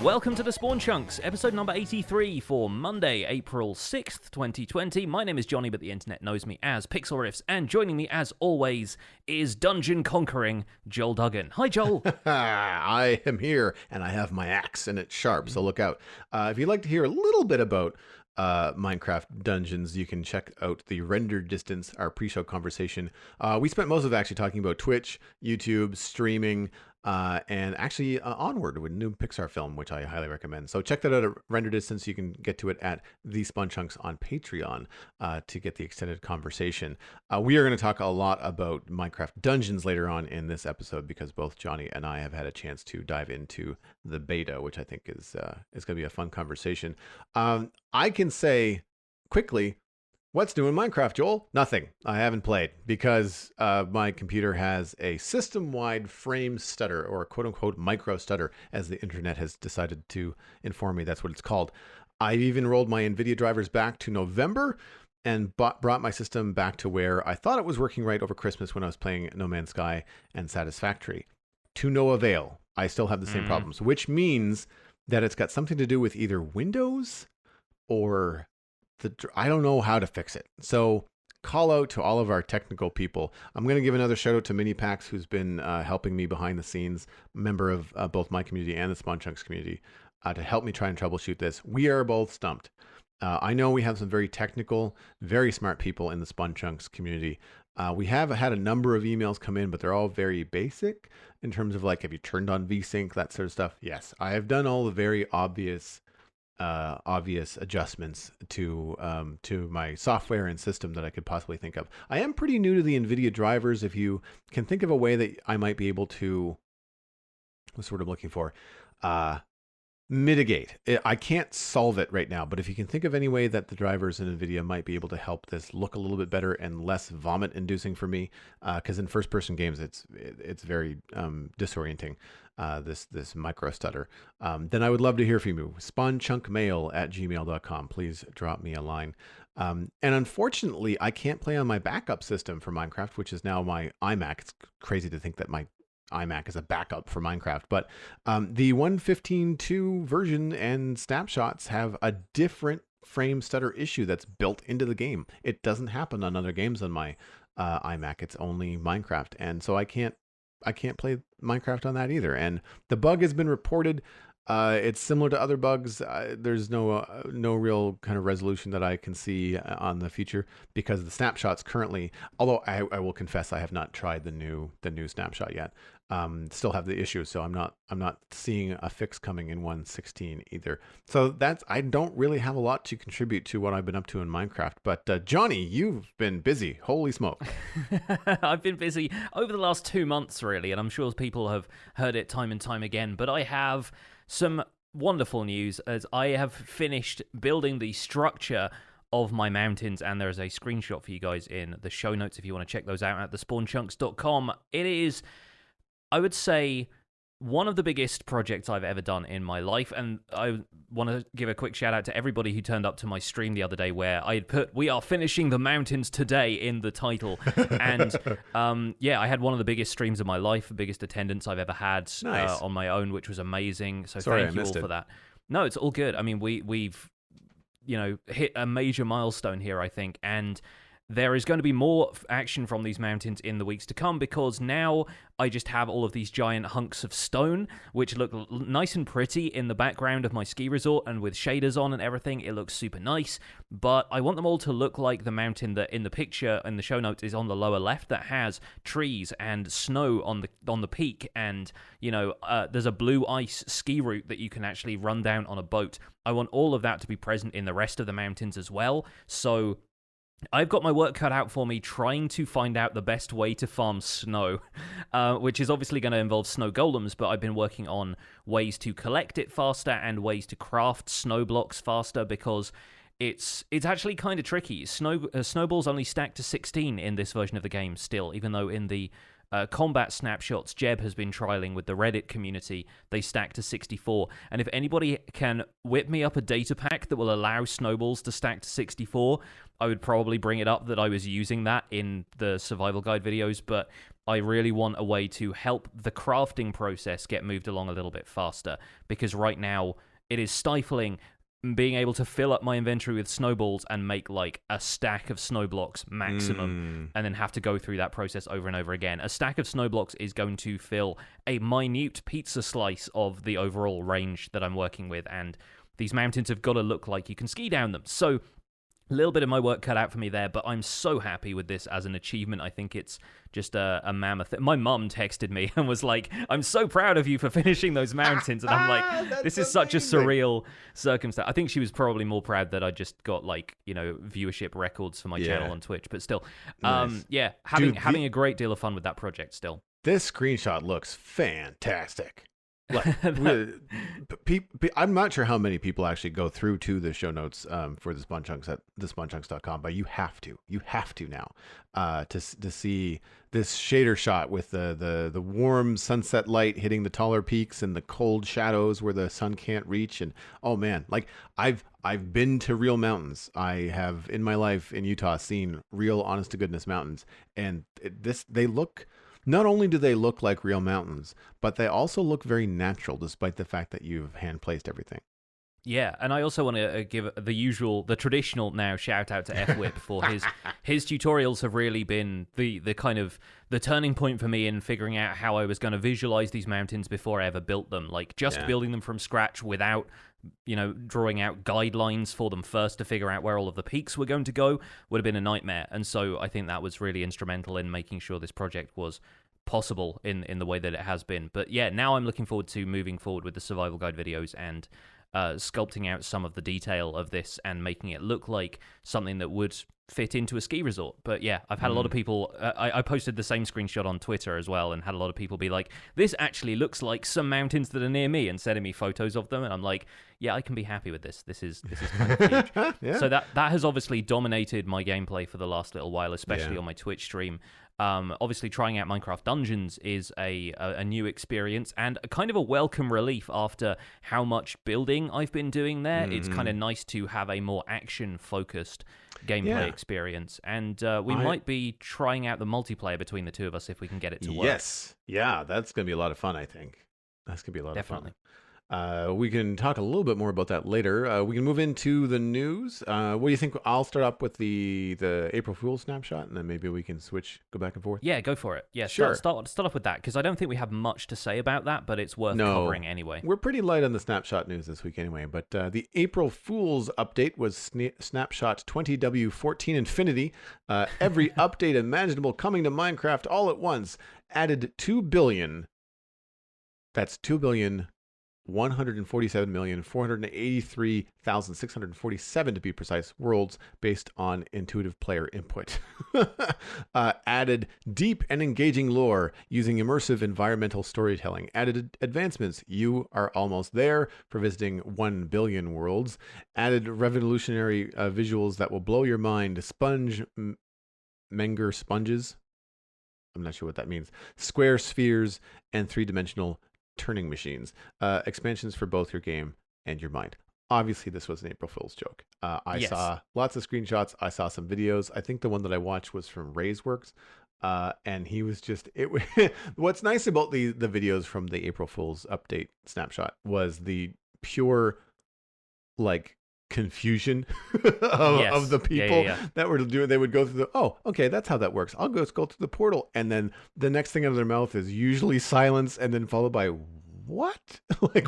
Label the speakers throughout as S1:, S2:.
S1: Welcome to the Spawn Chunks, episode number 83 for Monday, April 6th, 2020. My name is Johnny, but the internet knows me as Pixel Riffs, and joining me, as always, is dungeon-conquering Joel Duggan. Hi, Joel.
S2: I am here, and I have my axe, and it's sharp, so look out. If you'd like to hear a little bit about Minecraft Dungeons, you can check out the Render Distance, our pre-show conversation. We spent most of it actually talking about Twitch, YouTube, streaming, and actually Onward, with a new Pixar film, which I highly recommend. So check that out at Render Distance. You can get to it at The Spawn Chunks on Patreon to get the extended conversation. We are going to talk a lot about Minecraft Dungeons later on in this episode because both Johnny and I have had a chance to dive into the beta, which I think is going to be a fun conversation. I can say quickly, what's new in Minecraft, Joel? Nothing. I haven't played because my computer has a system-wide frame stutter, or quote-unquote micro stutter, as the internet has decided to inform me that's what it's called. I've even rolled my NVIDIA drivers back to November and brought my system back to where I thought it was working right over Christmas when I was playing No Man's Sky and Satisfactory. To no avail. I still have the same problems, which means that it's got something to do with either Windows or I don't know how to fix it. So call out to all of our technical people. I'm going to give another shout out to Minipax, who's been helping me behind the scenes, member of both my community and the Spawn Chunks community, to help me try and troubleshoot this. We are both stumped. I know we have some very technical, very smart people in the Spawn Chunks community. We have had a number of emails come in, but they're all very basic in terms of like, have you turned on VSync, that sort of stuff? Yes, I have done all the very obvious adjustments to my software and system that I could possibly think of. I am pretty new to the NVIDIA drivers. If you can think of a way that I might be able to, what's the word I'm looking for, mitigate. I can't solve it right now, but if you can think of any way that the drivers in NVIDIA might be able to help this look a little bit better and less vomit inducing for me, because in first person games it's very disorienting, this micro stutter, then I would love to hear from you. spawnchunkmail@gmail.com. Please drop me a line. And unfortunately, I can't play on my backup system for Minecraft, which is now my iMac. It's crazy to think that my iMac is a backup for Minecraft, but the 1.15.2 version and snapshots have a different frame stutter issue that's built into the game. It doesn't happen on other games on my iMac. It's only Minecraft, and so I can't play Minecraft on that either. And the bug has been reported. It's similar to other bugs. There's no real kind of resolution that I can see on the future because the snapshots currently, although I will confess I have not tried the new snapshot yet. Still have the issue, so I'm not seeing a fix coming in 1.16 either. So I don't really have a lot to contribute to what I've been up to in Minecraft. But Johnny, you've been busy. Holy smoke!
S1: I've been busy over the last 2 months, really, and I'm sure people have heard it time and time again. But I have some wonderful news as I have finished building the structure of my mountains, and there's a screenshot for you guys in the show notes if you want to check those out at thespawnchunks.com. It is, I would say, one of the biggest projects I've ever done in my life, and I want to give a quick shout out to everybody who turned up to my stream the other day where I had put, "We are finishing the mountains today" in the title. And yeah, I had one of the biggest streams of my life, the biggest attendance I've ever had.
S2: Nice.
S1: On my own, which was amazing. So
S2: Sorry,
S1: thank you all for that. No, it's all good. I mean, we've hit a major milestone here, I think, and there is going to be more action from these mountains in the weeks to come because now I just have all of these giant hunks of stone, which look nice and pretty in the background of my ski resort, and with shaders on and everything, it looks super nice. But I want them all to look like the mountain that in the picture in the show notes is on the lower left that has trees and snow on the peak, and there's a blue ice ski route that you can actually run down on a boat. I want all of that to be present in the rest of the mountains as well. So I've got my work cut out for me trying to find out the best way to farm snow, which is obviously going to involve snow golems, but I've been working on ways to collect it faster and ways to craft snow blocks faster because it's actually kind of tricky. Snowballs only stack to 16 in this version of the game still, even though in the combat snapshots Jeb has been trialing with the Reddit community, they stack to 64. And if anybody can whip me up a data pack that will allow snowballs to stack to 64, I would probably bring it up that I was using that in the survival guide videos, but I really want a way to help the crafting process get moved along a little bit faster, because right now it is stifling being able to fill up my inventory with snowballs and make like a stack of snow blocks maximum, and then have to go through that process over and over again. A stack of snow blocks is going to fill a minute pizza slice of the overall range that I'm working with, and these mountains have got to look like you can ski down them. So a little bit of my work cut out for me there, but I'm so happy with this as an achievement. I think it's just a mammoth. My mum texted me and was like, I'm so proud of you for finishing those mountains. And I'm like, this is such a surreal circumstance. I think she was probably more proud that I just got, like, you know, viewership records for my channel on Twitch. But still,
S2: Nice.
S1: having a great deal of fun with that project still.
S2: This screenshot looks fantastic. Like, I'm not sure how many people actually go through to the show notes for the Spawn Chunks at thespawnchunks.com, but you have to now to see this shader shot with the warm sunset light hitting the taller peaks and the cold shadows where the sun can't reach. And oh man, like I've been to real mountains. I have in my life in Utah seen real honest to goodness mountains, and they look. Not only do they look like real mountains, but they also look very natural, despite the fact that you've hand-placed everything.
S1: Yeah, and I also want to give the traditional now shout out to FWhip for his tutorials have really been the kind of the turning point for me in figuring out how I was going to visualize these mountains before I ever built them. Like just building them from scratch without, you know, drawing out guidelines for them first to figure out where all of the peaks were going to go would have been a nightmare. And so I think that was really instrumental in making sure this project was possible in the way that it has been. But yeah, now I'm looking forward to moving forward with the survival guide videos and sculpting out some of the detail of this and making it look like something that would fit into a ski resort. But yeah, I've had a lot of people, I posted the same screenshot on Twitter as well, and had a lot of people be like, this actually looks like some mountains that are near me, and sending me photos of them, and I'm like, yeah, I can be happy with this. This is kind of huge.
S2: Yeah.
S1: So that has obviously dominated my gameplay for the last little while, especially on my Twitch stream. Obviously, trying out Minecraft Dungeons is a new experience and a kind of a welcome relief after how much building I've been doing there. It's kind of nice to have a more action-focused gameplay experience, and we might be trying out the multiplayer between the two of us if we can get it to work.
S2: Yes, yeah, that's gonna be a lot of fun. I think that's gonna be a lot of fun. We can talk a little bit more about that later. We can move into the news. What do you think? I'll start up with the April Fool's snapshot, and then maybe we can go back and forth.
S1: Yeah, go for it. Yeah,
S2: sure.
S1: Start off with that, because I don't think we have much to say about that, but it's worth covering anyway.
S2: We're pretty light on the snapshot news this week anyway, but the April Fool's update was snapshot 20W14 Infinity. Every update imaginable coming to Minecraft all at once. Added 2 billion. That's 2,147,483,647 to be precise worlds based on intuitive player input. Added deep and engaging lore using immersive environmental storytelling. Added advancements. You are almost there for visiting 1 billion worlds. Added revolutionary visuals that will blow your mind. Menger sponges. I'm not sure what that means. Square spheres and 3-dimensional turning machines. Expansions for both your game and your mind. Obviously, this was an April Fool's joke. I saw lots of screenshots. I saw some videos. I think the one that I watched was from Ray's and he was just what's nice about the videos from the April Fool's update snapshot was the pure like confusion of the people that were doing. They would go through okay, that's how that works. I'll go through the portal, and then the next thing out of their mouth is usually silence, and then followed by what? Like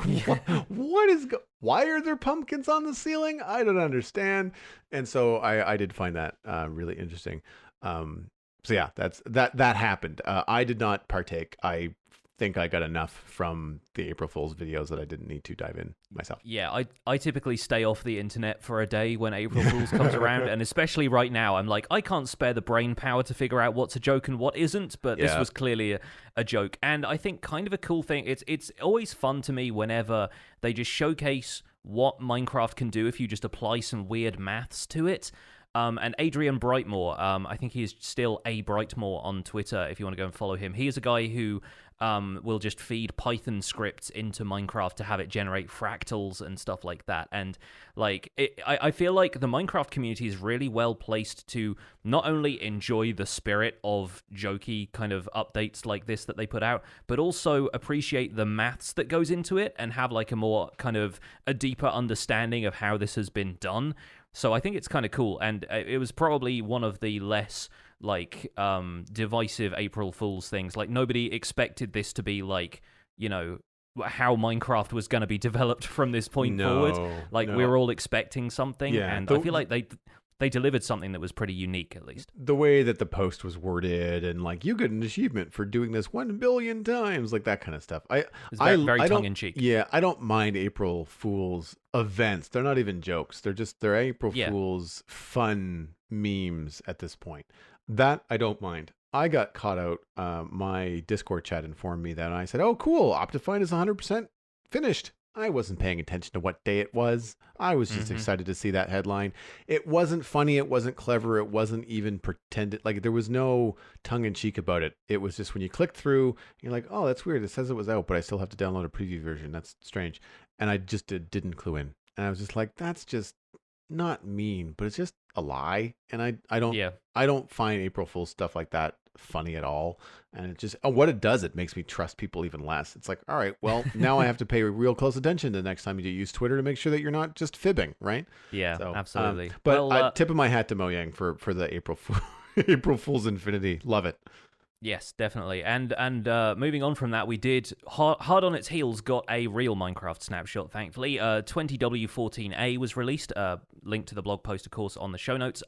S2: what is why are there pumpkins on the ceiling? I don't understand. And so I did find that really interesting. So yeah, that happened. I did not partake. I think I got enough from the April Fool's videos that I didn't need to dive in myself.
S1: Yeah, I typically stay off the internet for a day when April Fool's comes around, and especially right now, I'm like, I can't spare the brain power to figure out what's a joke and what isn't, but this was clearly a joke. And I think kind of a cool thing, it's always fun to me whenever they just showcase what Minecraft can do if you just apply some weird maths to it. And Adrian Brightmore, I think he is still A Brightmore on Twitter if you want to go and follow him. He is a guy who will just feed Python scripts into Minecraft to have it generate fractals and stuff like that. And like, I feel like the Minecraft community is really well placed to not only enjoy the spirit of jokey kind of updates like this that they put out, but also appreciate the maths that goes into it and have like a more kind of a deeper understanding of how this has been done. So I think it's kind of cool, and it was probably one of the less like divisive April Fool's things. Like, nobody expected this to be like, you know, how Minecraft was going to be developed from this point forward. Like, we were all expecting something, and I feel like they delivered something that was pretty unique, at least.
S2: The way that the post was worded, and like, you get an achievement for doing this 1 billion times, like that kind of stuff.
S1: It's very tongue in cheek.
S2: Yeah, I don't mind April Fool's events. They're not even jokes. They're April Fool's fun memes at this point. That I don't mind. I got caught out. My Discord chat informed me that, and I said, "Oh, cool! Optifine is 100% finished." I wasn't paying attention to what day it was. I was just excited to see that headline. It wasn't funny. It wasn't clever. It wasn't even pretended. Like, there was no tongue in cheek about it. It was just when you click through, you're like, "Oh, that's weird. It says it was out, but I still have to download a preview version. That's strange." And I just didn't clue in. And I was just like, "That's just not mean, but it's just a lie." And I don't find April Fool's stuff like that funny at all. And it just, what it does, it makes me trust people even less. It's like, all right, well, now I have to pay real close attention the next time you use Twitter to make sure that you're not just fibbing, right?
S1: Yeah, so, absolutely.
S2: But tip of my hat to Mojang for the April Fool's Infinity. Love it.
S1: Yes, definitely. And moving on from that, we did, hard on its heels, got a real Minecraft snapshot, thankfully. 20W14A was released. Link to the blog post, of course, on the show notes.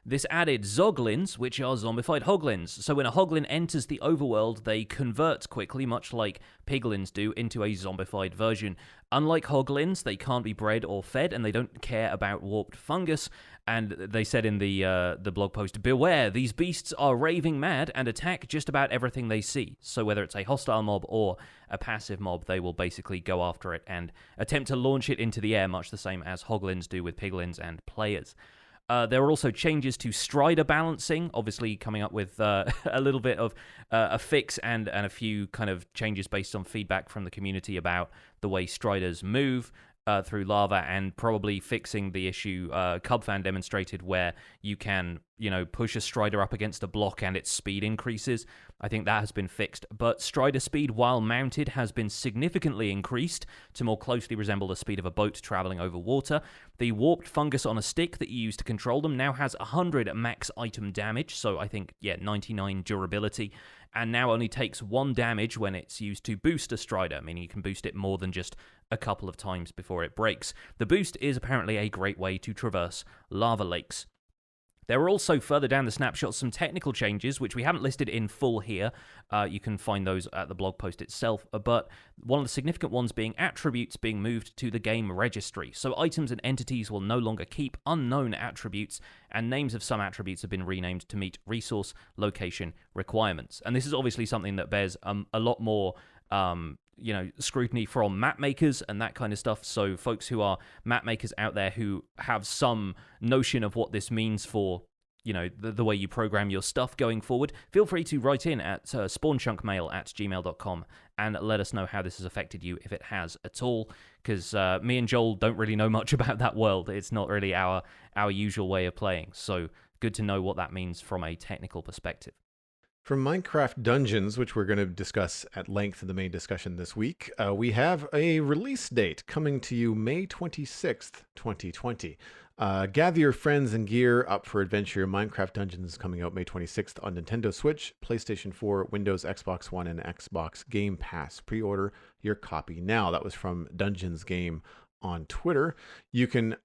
S1: This added Soglins, which are zombified hoglins. So when a hoglin enters the overworld, they convert quickly, much like piglins do, into a zombified version. Unlike hoglins, they can't be bred or fed, and they don't care about warped fungus. And they said in the blog post, "Beware, these beasts are raving mad and attack just about everything they see." So whether it's a hostile mob or a passive mob, they will basically go after it and attempt to launch it into the air, much the same as hoglins do with piglins and players. There were also changes to strider balancing, obviously coming up with a little bit of a fix and a few kind of changes based on feedback from the community about the way striders move through lava, and probably fixing the issue Cubfan demonstrated where you can, push a strider up against a block and its speed increases. I think that has been fixed, but strider speed while mounted has been significantly increased to more closely resemble the speed of a boat traveling over water. The warped fungus on a stick that you use to control them now has 100 max item damage, so I think, 99 durability, and now only takes 1 damage when it's used to boost a strider, meaning you can boost it more than just a couple of times before it breaks. The boost is apparently a great way to traverse lava lakes. There were also, further down the snapshot, some technical changes, which we haven't listed in full here. You can find those at the blog post itself. But one of the significant ones being attributes being moved to the game registry. So items and entities will no longer keep unknown attributes, and names of some attributes have been renamed to meet resource location requirements. And this is obviously something that bears a lot more scrutiny from map makers and that kind of stuff. So folks who are map makers out there who have some notion of what this means for, the way you program your stuff going forward, feel free to write in at spawnchunkmail@gmail.com and let us know how this has affected you, if it has at all, because me and Joel don't really know much about that world. It's not really our usual way of playing. So good to know what that means from a technical perspective.
S2: From Minecraft Dungeons, which we're going to discuss at length in the main discussion this week, we have a release date coming to you May 26th, 2020. Gather your friends and gear up for adventure. Minecraft Dungeons is coming out May 26th on Nintendo Switch, PlayStation 4, Windows, Xbox One, and Xbox Game Pass. Pre-order your copy now. That was from Dungeons Game on Twitter. You can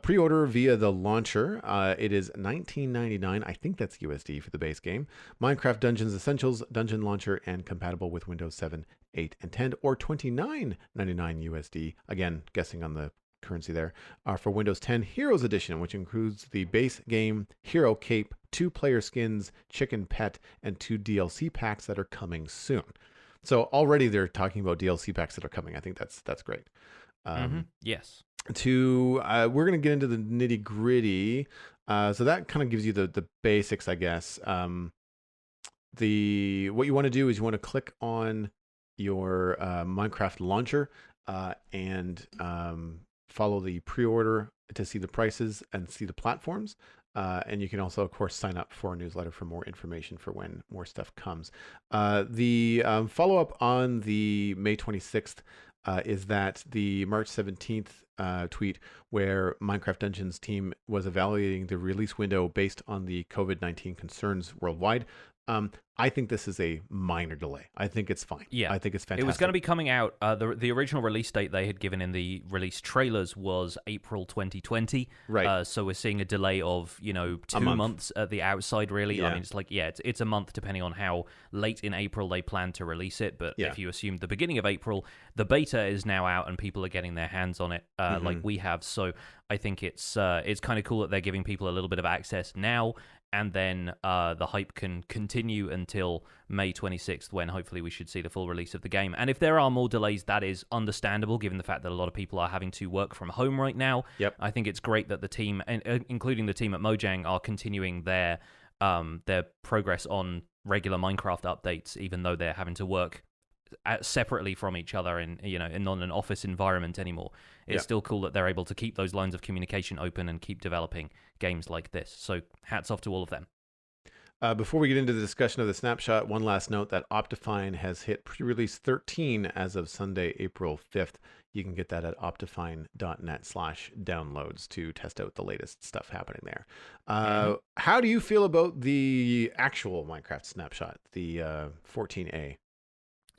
S2: pre-order via the launcher. It is $19.99. I think that's USD for the base game. Minecraft Dungeons Essentials, Dungeon Launcher, and compatible with Windows 7, 8, and 10, or $29.99 USD. Again, guessing on the currency there. For Windows 10 Heroes Edition, which includes the base game, Hero Cape, 2 player skins, Chicken Pet, and 2 DLC packs that are coming soon. So already they're talking about DLC packs that are coming. I think that's great.
S1: Yes.
S2: we're going to get into the nitty gritty. So that kind of gives you the basics, I guess. What you want to do is you want to click on your Minecraft launcher and follow the pre-order to see the prices and see the platforms. And you can also, of course, sign up for our newsletter for more information for when more stuff comes. The follow-up on the May 26th is that the March 17th tweet where Minecraft Dungeons team was evaluating the release window based on the COVID-19 concerns worldwide. I think this is a minor delay. I think it's fine.
S1: Yeah.
S2: I think it's fantastic.
S1: It was going to be coming out. The original release date they had given in the release trailers was April 2020.
S2: Right.
S1: So we're seeing a delay of 2 months at the outside. Really,
S2: Yeah.
S1: I mean, it's a month depending on how late in April they plan to release it. But if you assume the beginning of April, the beta is now out and people are getting their hands on it, like we have. So I think it's kind of cool that they're giving people a little bit of access now. And then the hype can continue until May 26th, when hopefully we should see the full release of the game. And if there are more delays, that is understandable, given the fact that a lot of people are having to work from home right now.
S2: Yep.
S1: I think it's great that the team, including the team at Mojang, are continuing their progress on regular Minecraft updates, even though they're having to work separately from each other in not an office environment anymore. It's still cool that they're able to keep those lines of communication open and keep developing games like this. So hats off to all of them.
S2: Before we get into the discussion of the snapshot, one last note that Optifine has hit pre-release 13 as of Sunday, April 5th. You can get that at optifine.net/downloads to test out the latest stuff happening there. How do you feel about the actual Minecraft snapshot, the 14A?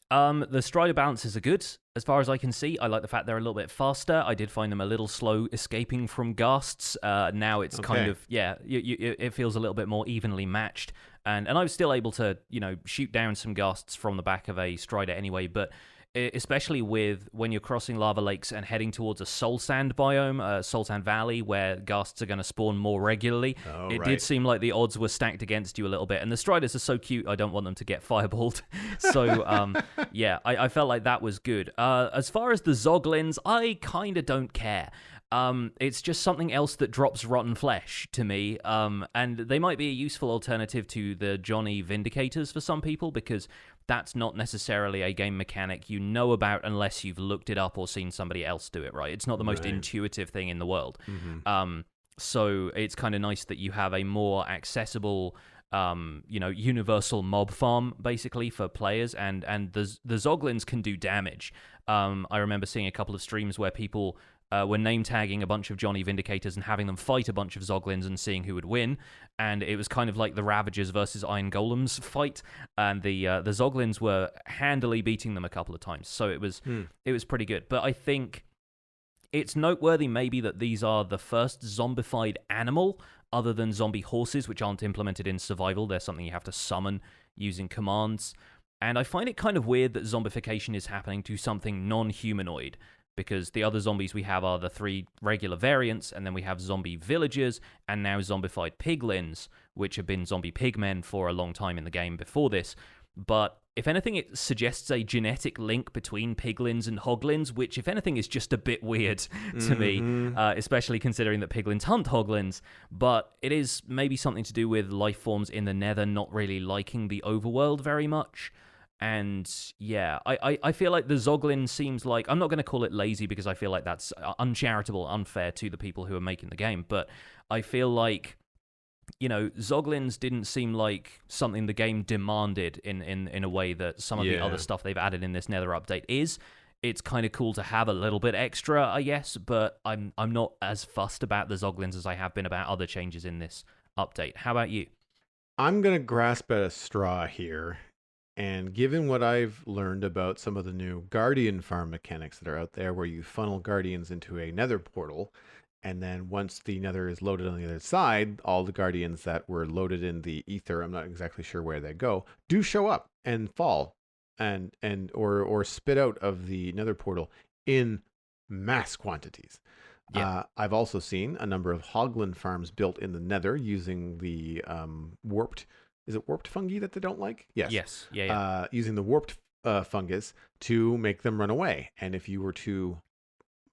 S1: The strider balances are good, as far as I can see. I like the fact they're a little bit faster. I did find them a little slow escaping from ghasts. Now it's kind of, it feels a little bit more evenly matched. And I was still able to, shoot down some ghasts from the back of a strider anyway, but especially with when you're crossing lava lakes and heading towards a soul sand biome, soul sand valley, where ghasts are going to spawn more regularly. It did seem like the odds were stacked against you a little bit, and the striders are so cute I don't want them to get fireballed. So I felt like that was good. As far as the Soglins, I kind of don't care. It's just something else that drops rotten flesh to me, and they might be a useful alternative to the Johnny Vindicators for some people, because that's not necessarily a game mechanic you know about unless you've looked it up or seen somebody else do it, right? It's not the most intuitive thing in the world. So it's kind of nice that you have a more accessible, universal mob farm, basically, for players, and the Soglins can do damage. I remember seeing a couple of streams where people were name tagging a bunch of Johnny Vindicators and having them fight a bunch of Soglins and seeing who would win. And it was kind of like the Ravagers versus Iron Golems fight, and the Soglins were handily beating them a couple of times. So it was pretty good. But I think it's noteworthy maybe that these are the first zombified animal other than zombie horses, which aren't implemented in survival. They're something you have to summon using commands. And I find it kind of weird that zombification is happening to something non-humanoid, because the other zombies we have are the 3 regular variants, and then we have zombie villagers, and now zombified piglins, which have been zombie pigmen for a long time in the game before this. But if anything, it suggests a genetic link between piglins and hoglins, which, if anything, is just a bit weird to me, especially considering that piglins hunt hoglins. But it is maybe something to do with life forms in the Nether not really liking the overworld very much. And yeah, I feel like the Soglin seems like, I'm not going to call it lazy because I feel like that's uncharitable, unfair to the people who are making the game, but I feel like, Soglins didn't seem like something the game demanded in a way that some of the other stuff they've added in this Nether update is. It's kind of cool to have a little bit extra, I guess, but I'm not as fussed about the Soglins as I have been about other changes in this update. How about you?
S2: I'm going to grasp at a straw here. And given what I've learned about some of the new Guardian farm mechanics that are out there, where you funnel Guardians into a Nether portal, and then once the Nether is loaded on the other side, all the Guardians that were loaded in the Ether, I'm not exactly sure where they go, do show up and fall or spit out of the Nether portal in mass quantities. Yeah. I've also seen a number of Hoglin farms built in the Nether using the warped. Is it warped fungi that they don't like? Yes. Yeah. Using the warped fungus to make them run away. And if you were to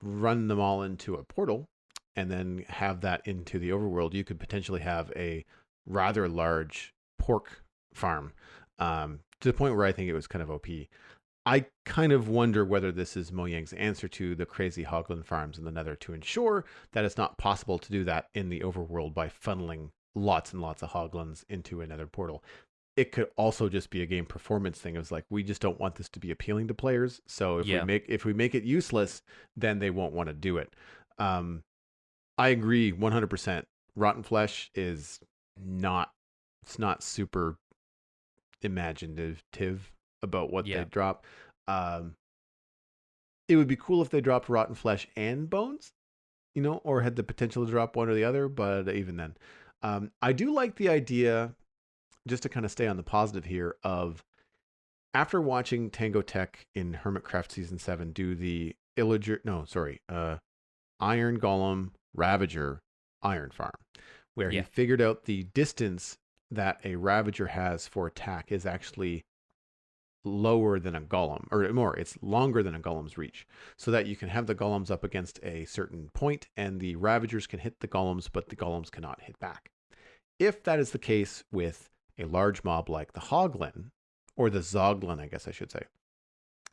S2: run them all into a portal and then have that into the overworld, you could potentially have a rather large pork farm, to the point where I think it was kind of OP. I kind of wonder whether this is Mojang's answer to the crazy Hoglin farms in the Nether to ensure that it's not possible to do that in the overworld by funneling lots and lots of Hoglins into a Nether portal. It could also just be a game performance thing. It was like, we just don't want this to be appealing to players. So if we make it useless, then they won't want to do it. I agree 100%. Rotten Flesh is not super imaginative about what they drop. It would be cool if they dropped Rotten Flesh and Bones, or had the potential to drop one or the other, but even then. I do like the idea, just to kind of stay on the positive here, of after watching Tango Tech in Hermitcraft Season 7 do the Iron Golem Ravager Iron Farm, where he figured out the distance that a Ravager has for attack is actually lower than a golem, or more, it's longer than a golem's reach, so that you can have the golems up against a certain point and the Ravagers can hit the golems, but the golems cannot hit back. If that is the case with a large mob like the Hoglin, or the Zoglin, I guess I should say,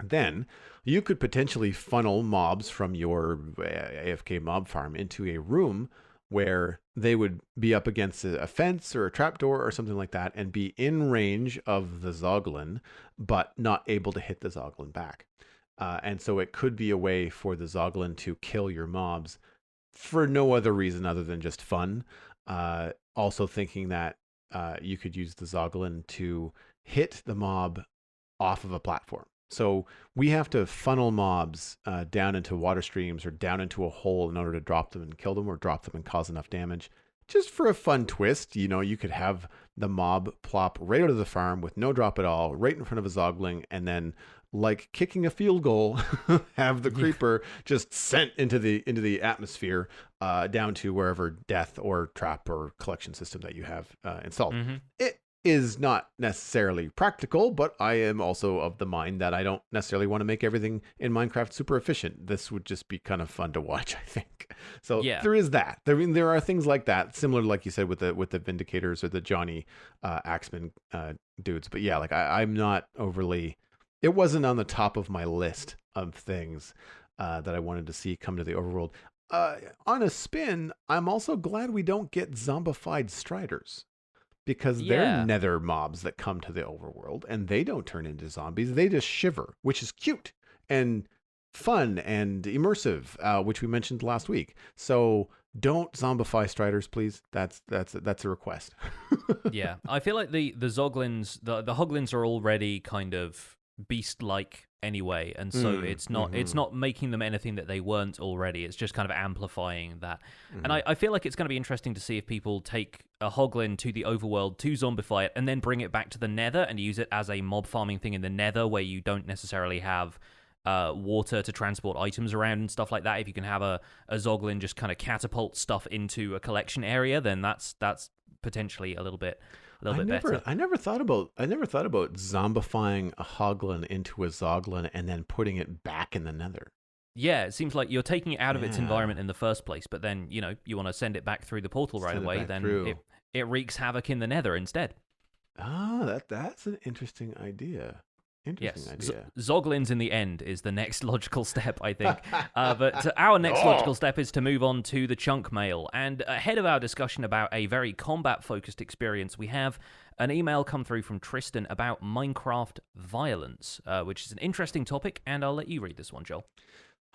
S2: then you could potentially funnel mobs from your AFK mob farm into a room where they would be up against a fence or a trapdoor or something like that and be in range of the Zoglin, but not able to hit the Zoglin back. And so it could be a way for the Zoglin to kill your mobs for no other reason other than just fun. Also thinking that you could use the Zoglin to hit the mob off of a platform. So we have to funnel mobs down into water streams or down into a hole in order to drop them and kill them, or drop them and cause enough damage. Just for a fun twist, you could have the mob plop right out of the farm with no drop at all, right in front of a Zogling, and then, like kicking a field goal, have the creeper just sent into the atmosphere, down to wherever death or trap or collection system that you have installed.
S1: Mm-hmm.
S2: It is not necessarily practical, but I am also of the mind that I don't necessarily want to make everything in Minecraft super efficient. This would just be kind of fun to watch, I think. So there is that. There are things like that, similar, like you said, with the Vindicators or the Johnny Axeman dudes. But yeah, like I'm not overly. It wasn't on the top of my list of things that I wanted to see come to the overworld. On a spin, I'm also glad we don't get zombified Striders, because they're Nether mobs that come to the overworld and they don't turn into zombies. They just shiver, which is cute and fun and immersive, which we mentioned last week. So don't zombify Striders, please. That's a request.
S1: Yeah, I feel like the Zoglins, the Hoglins are already kind of beast-like anyway, and so it's not making them anything that they weren't already. It's just kind of amplifying that. And I feel like it's going to be interesting to see if people take a Hoglin to the overworld to zombify it and then bring it back to the Nether and use it as a mob farming thing in the Nether, where you don't necessarily have water to transport items around and stuff like that. If you can have a Zoglin just kind of catapult stuff into a collection area, then that's potentially a little bit better.
S2: I never thought about zombifying a Hoglin into a Zoglin and then putting it back in the Nether.
S1: Yeah, it seems like you're taking it out of its environment in the first place, but then, you want to send it back through the portal right away, then it wreaks havoc in the Nether instead.
S2: That's an interesting idea.
S1: Zoglins in the end is the next logical step, I think. But our next logical step is to move on to the chunk mail. And ahead of our discussion about a very combat-focused experience, we have an email come through from Tristan about Minecraft violence, which is an interesting topic, and I'll let you read this one, Joel.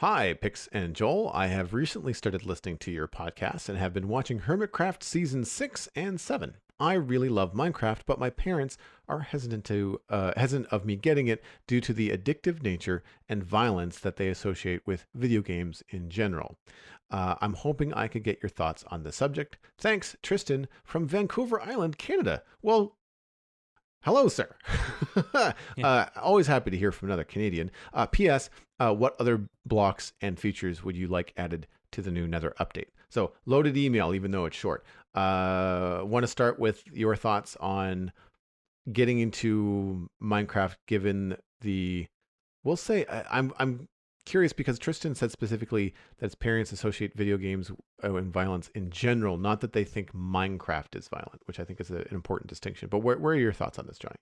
S2: Hi, Pix and Joel. I have recently started listening to your podcast and have been watching Hermitcraft Season 6 and 7. I really love Minecraft, but my parents are hesitant of me getting it due to the addictive nature and violence that they associate with video games in general. I'm hoping I could get your thoughts on the subject. Thanks, Tristan from Vancouver Island, Canada. Well, hello, sir. Always happy to hear from another Canadian. P.S. What other blocks and features would you like added to the new Nether update? So, loaded email, even though it's short. Want to start with your thoughts on getting into Minecraft, given the, we'll say, I'm curious because Tristan said specifically that his parents associate video games and violence in general, not that they think Minecraft is violent, which I think is an important distinction. But where are your thoughts on this, Johnny?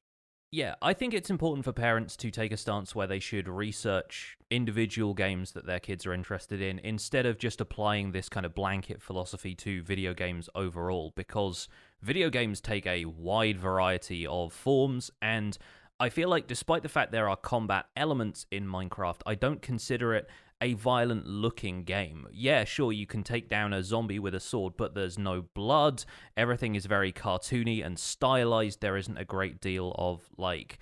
S1: Yeah, I think it's important for parents to take a stance where they should research individual games that their kids are interested in instead of just applying this kind of blanket philosophy to video games overall, because video games take a wide variety of forms, and I feel like despite the fact there are combat elements in Minecraft, I don't consider it a violent looking game. Yeah, sure, you can take down a zombie with a sword, but there's no blood. Everything is very cartoony and stylized. There isn't a great deal of, like,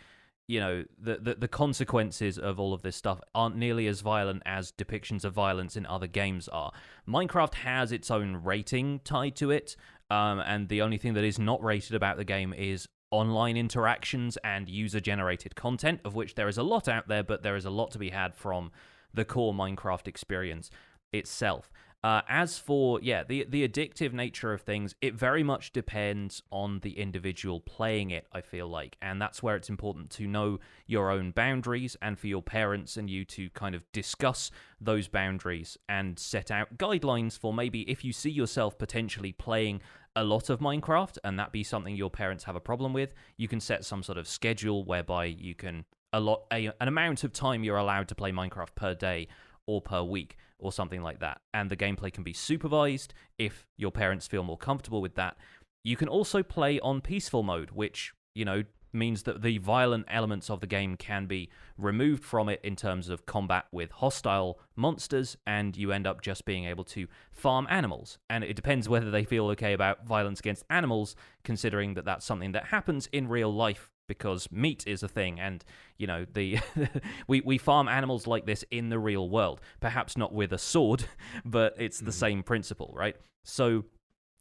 S1: you know, the consequences of all of this stuff aren't nearly as violent as depictions of violence in other games are. Minecraft has its own rating tied to it, and the only thing that is not rated about the game is online interactions and user-generated content, of which there is a lot out there, but there is a lot to be had from the core Minecraft experience itself. As for, the addictive nature of things, it very much depends on the individual playing it, I feel like. And that's where it's important to know your own boundaries and for your parents and you to kind of discuss those boundaries and set out guidelines for maybe if you see yourself potentially playing a lot of Minecraft and that be something your parents have a problem with, you can set some sort of schedule whereby you can an amount of time you're allowed to play Minecraft per day or per week or something like that. And the gameplay can be supervised if your parents feel more comfortable with that. You can also play on peaceful mode, which, you know, means that the violent elements of the game can be removed from it in terms of combat with hostile monsters, and you end up just being able to farm animals. And it depends whether they feel okay about violence against animals, considering that that's something that happens in real life, because meat is a thing, and, you know, we farm animals like this in the real world. Perhaps not with a sword, but it's the same principle, right? So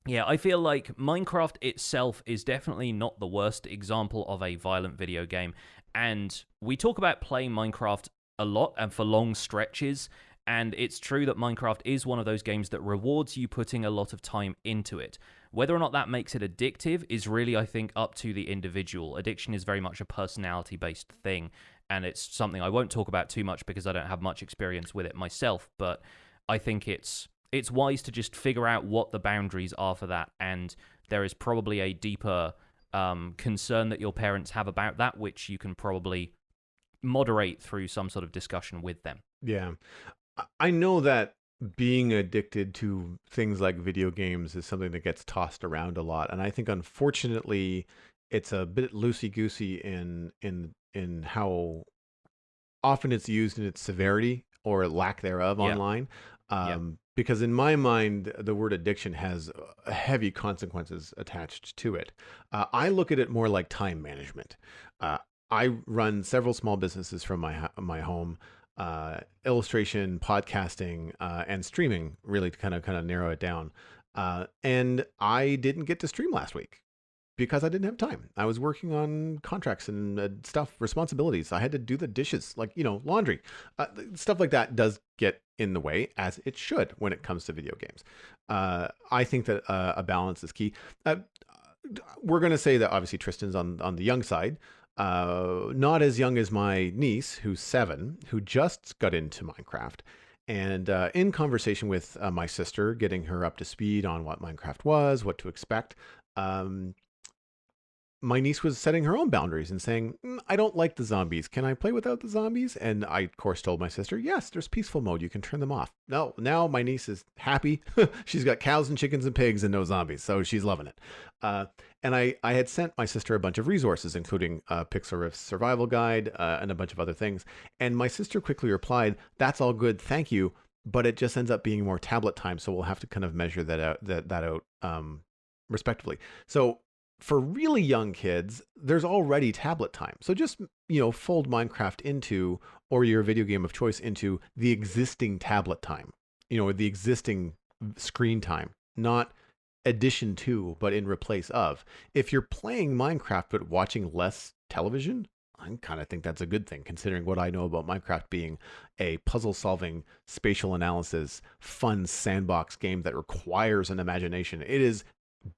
S1: yeah, I feel like Minecraft itself is definitely not the worst example of a violent video game, and we talk about playing Minecraft a lot and for long stretches, and it's true that Minecraft is one of those games that rewards you putting a lot of time into it. Whether or not that makes it addictive is really, I think, up to the individual. Addiction is very much a personality-based thing, and it's something I won't talk about too much because I don't have much experience with it myself, but I think it's wise to just figure out what the boundaries are for that, and there is probably a deeper concern that your parents have about that, which you can probably moderate through some sort of discussion with them.
S2: Yeah. I know that being addicted to things like video games is something that gets tossed around a lot, and I think unfortunately it's a bit loosey-goosey in how often it's used in its severity or lack thereof online. Because in my mind, the word addiction has heavy consequences attached to it. I look at it more like time management. I run several small businesses from my home. Illustration, podcasting, and streaming, really to kind of narrow it down. And I didn't get to stream last week because I didn't have time. I was working on contracts and stuff, responsibilities. I had to do the dishes, like, you know, laundry. Stuff like that does get in the way, as it should when it comes to video games. I think that a balance is key. We're going to say that obviously Tristan's on the young side. Not as young as my niece, who's 7, who just got into Minecraft. And in conversation with my sister, getting her up to speed on what Minecraft was, what to expect, my niece was setting her own boundaries and saying, I don't like the zombies. Can I play without the zombies? And I, of course, told my sister, yes, there's peaceful mode. You can turn them off. No, now my niece is happy. She's got cows and chickens and pigs and no zombies, so she's loving it. And I had sent my sister a bunch of resources, including Pixel Rift's survival guide and a bunch of other things. And my sister quickly replied, that's all good, thank you, but it just ends up being more tablet time, so we'll have to kind of measure that out respectively. So for really young kids, there's already tablet time. So just, you know, fold Minecraft into, or your video game of choice into, the existing tablet time, you know, the existing screen time, not addition to, but in replace of. If you're playing Minecraft but watching less television, I kind of think that's a good thing, considering what I know about Minecraft being a puzzle-solving, spatial analysis, fun sandbox game that requires an imagination. It is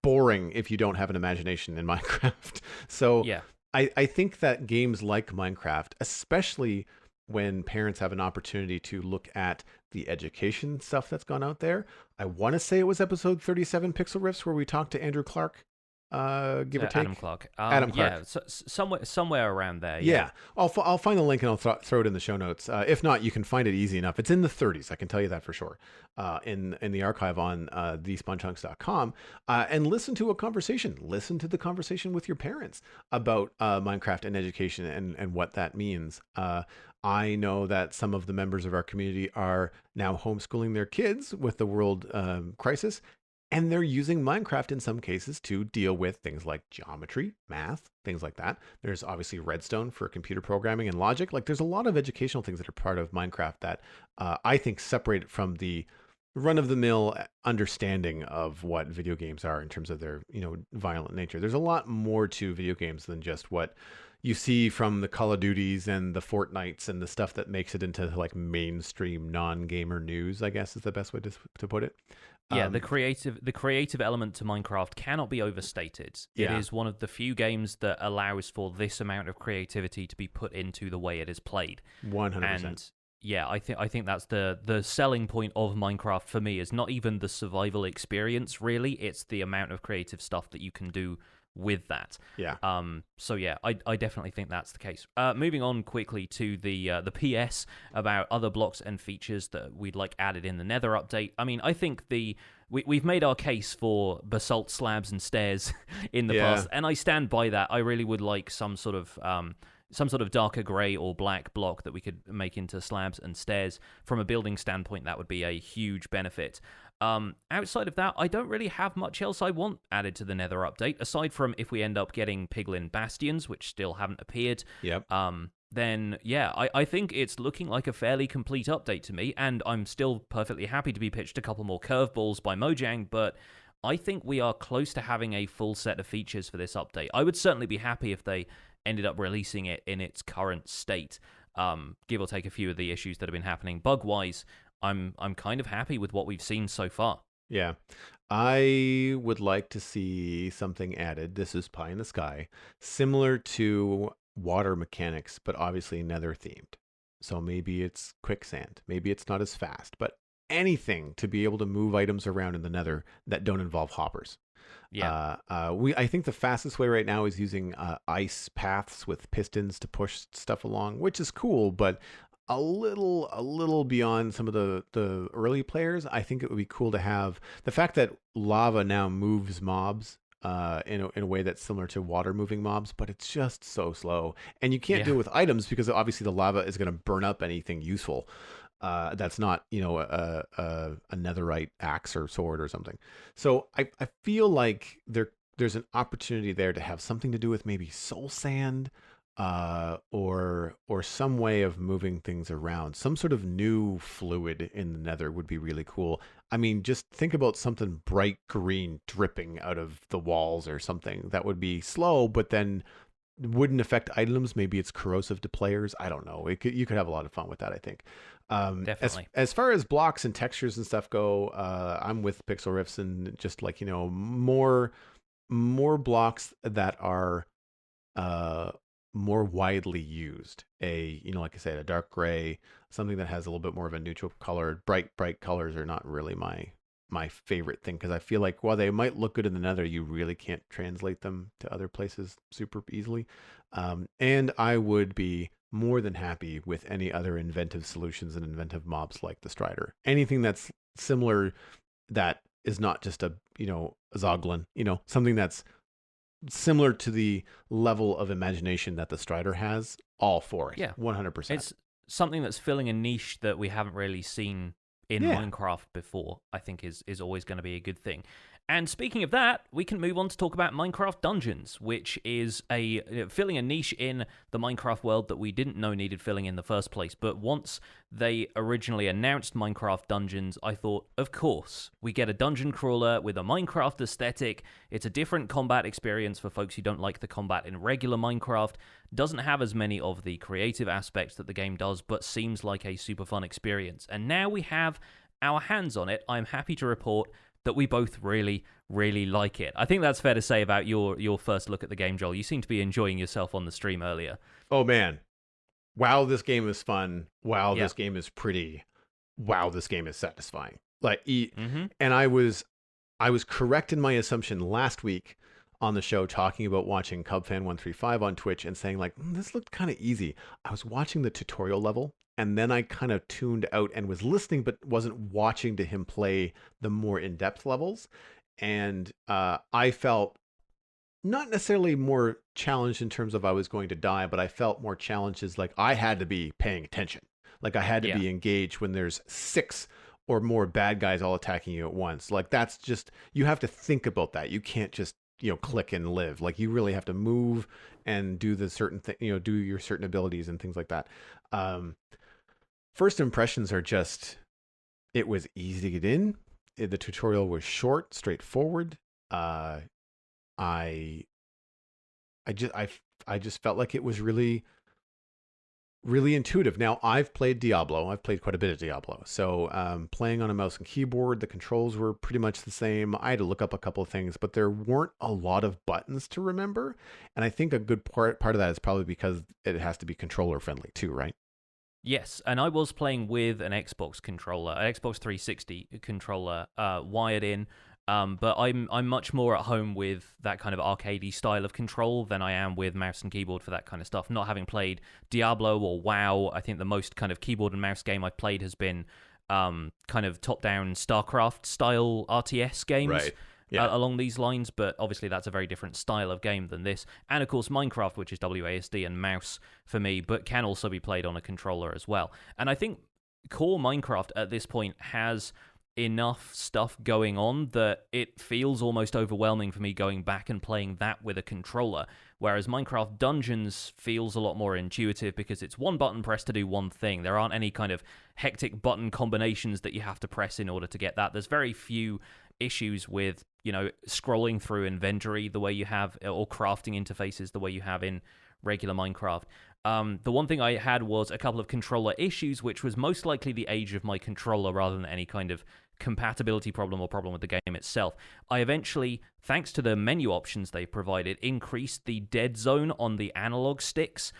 S2: boring if you don't have an imagination in Minecraft. So yeah. I think that games like Minecraft, especially when parents have an opportunity to look at the education stuff that's gone out there. I want to say it was episode 37 Pixel Riffs where we talked to Andrew Clark, give or take.
S1: Adam Clark.
S2: Adam Clark.
S1: Yeah, somewhere around there.
S2: Yeah. I'll find the link and I'll throw it in the show notes. If not, you can find it easy enough. It's in the 30s. I can tell you that for sure. In the archive on thespawnchunks.com. And listen to a conversation. Listen to the conversation with your parents about Minecraft and education and what that means. I know that some of the members of our community are now homeschooling their kids with the world crisis. And they're using Minecraft in some cases to deal with things like geometry, math, things like that. There's obviously Redstone for computer programming and logic. Like there's a lot of educational things that are part of Minecraft that I think separate it from the run-of-the-mill understanding of what video games are in terms of their, violent nature. There's a lot more to video games than just what you see from the Call of Duties and the Fortnites and the stuff that makes it into like mainstream non-gamer news, I guess is the best way to put it.
S1: Yeah, the creative element to Minecraft cannot be overstated.
S2: Yeah.
S1: It is one of the few games that allows for this amount of creativity to be put into the way it is played.
S2: 100%.
S1: And yeah, I think that's the selling point of Minecraft for me, is not even the survival experience really, it's the amount of creative stuff that you can do with that.
S2: Yeah.
S1: So yeah, I definitely think that's the case. Moving on quickly to the PS about other blocks and features that we'd like added in the Nether update. I mean, I think we've made our case for basalt slabs and stairs in the past, and I stand by that. I really would like some sort of darker grey or black block that we could make into slabs and stairs. From a building standpoint, that would be a huge benefit. Outside of that, I don't really have much else I want added to the Nether update, aside from if we end up getting Piglin Bastions, which still haven't appeared.
S2: Yep.
S1: Then, yeah, I think it's looking like a fairly complete update to me, and I'm still perfectly happy to be pitched a couple more curveballs by Mojang, but I think we are close to having a full set of features for this update. I would certainly be happy if they ended up releasing it in its current state, give or take a few of the issues that have been happening bug-wise. I'm kind of happy with what we've seen so far.
S2: Yeah. I would like to see something added. This is pie in the sky, similar to water mechanics, but obviously Nether themed. So maybe it's quicksand. Maybe it's not as fast, but anything to be able to move items around in the Nether that don't involve hoppers.
S1: Yeah.
S2: I think the fastest way right now is using ice paths with pistons to push stuff along, which is cool, but a little beyond some of the early players. I think it would be cool to have the fact that lava now moves mobs in a way that's similar to water moving mobs, but it's just so slow, and you can't do it with items because obviously the lava is going to burn up anything useful. That's not, a netherite axe or sword or something. So I feel like there's an opportunity there to have something to do with maybe soul sand, or some way of moving things around. Some sort of new fluid in the Nether would be really cool. I mean, just think about something bright green dripping out of the walls or something. That would be slow, but then wouldn't affect items. Maybe it's corrosive to players. I don't know. You could have a lot of fun with that, I think.
S1: Definitely.
S2: As far as blocks and textures and stuff go, I'm with Pixel Riffs, and just like, more blocks that are more widely used. Like I said, a dark gray, something that has a little bit more of a neutral color. Bright colors are not really my favorite thing, because I feel like while they might look good in the Nether, you really can't translate them to other places super easily. And I would be more than happy with any other inventive solutions and inventive mobs like the Strider. Anything that's similar, that is not just a Zoglin, something that's similar to the level of imagination that the Strider has. All for it.
S1: Yeah,
S2: 100%.
S1: It's something that's filling a niche that we haven't really seen in Minecraft before. I think is always going to be a good thing. And speaking of that, we can move on to talk about Minecraft Dungeons, which is filling a niche in the Minecraft world that we didn't know needed filling in the first place. But once they originally announced Minecraft Dungeons, I thought, of course, we get a dungeon crawler with a Minecraft aesthetic. It's a different combat experience for folks who don't like the combat in regular Minecraft. Doesn't have as many of the creative aspects that the game does, but seems like a super fun experience. And now we have our hands on it. I'm happy to report that we both really, really like it. I think that's fair to say about your first look at the game, Joel. You seem to be enjoying yourself on the stream earlier.
S2: Oh, man. wow, this game is fun. Wow,
S1: Yeah.
S2: this game is pretty. Wow, this game is satisfying. Like,
S1: Mm-hmm.
S2: and I was correct in my assumption last week on the show talking about watching CubFan135 on Twitch and saying like, this looked kind of easy. I was watching the tutorial level and then I kind of tuned out and was listening but wasn't watching to him play the more in-depth levels. And I felt not necessarily more challenged in terms of I was going to die, but I felt more challenged as like I had to be paying attention. Like I had to
S1: Yeah.
S2: be engaged when there's 6 or more bad guys all attacking you at once. Like that's just, you have to think about that. You can't just, click and live. Like you really have to move and do the certain thing, do your certain abilities and things like that. First impressions are just, it was easy to get in. The tutorial was short, straightforward. I I just felt like it was really really intuitive. Now I've played Diablo. I've played quite a bit of Diablo. So playing on a mouse and keyboard, the controls were pretty much the same. I had to look up a couple of things, but there weren't a lot of buttons to remember. And I think a good part of that is probably because it has to be controller friendly too, right?
S1: Yes, and I was playing with an Xbox controller, an Xbox 360 controller, wired in. But I'm much more at home with that kind of arcadey style of control than I am with mouse and keyboard for that kind of stuff. Not having played Diablo or WoW, I think the most kind of keyboard and mouse game I've played has been kind of top-down StarCraft style RTS games.
S2: Right. Yeah.
S1: Along these lines, but obviously that's a very different style of game than this. And of course, Minecraft, which is WASD and mouse for me, but can also be played on a controller as well. And I think core Minecraft at this point has enough stuff going on that it feels almost overwhelming for me going back and playing that with a controller, whereas Minecraft Dungeons feels a lot more intuitive because it's one button press to do one thing. There aren't any kind of hectic button combinations that you have to press in order to get that. There's very few issues with, scrolling through inventory the way you have, or crafting interfaces the way you have in regular Minecraft. The one thing I had was a couple of controller issues, which was most likely the age of my controller rather than any kind of compatibility problem or problem with the game itself. I eventually, thanks to the menu options they provided, increased the dead zone on the analog sticks,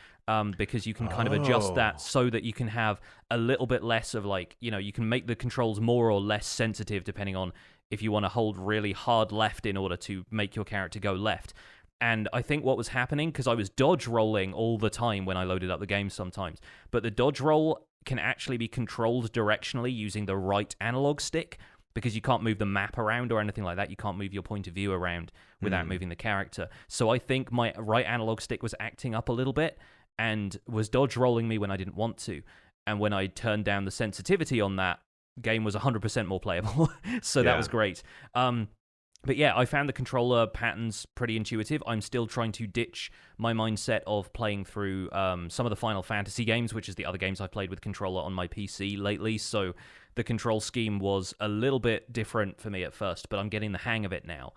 S1: because you can kind of adjust that so that you can have a little bit less of you can make the controls more or less sensitive depending on if you want to hold really hard left in order to make your character go left. And I think what was happening, because I was dodge rolling all the time when I loaded up the game sometimes, but the dodge roll can actually be controlled directionally using the right analog stick, because you can't move the map around or anything like that. You can't move your point of view around without moving the character. So I think my right analog stick was acting up a little bit and was dodge rolling me when I didn't want to. And when I turned down the sensitivity on that, game was 100% more playable. So that was great. But yeah, I found the controller patterns pretty intuitive. I'm still trying to ditch my mindset of playing through some of the Final Fantasy games, which is the other games I've played with controller on my PC lately. So the control scheme was a little bit different for me at first, but I'm getting the hang of it now.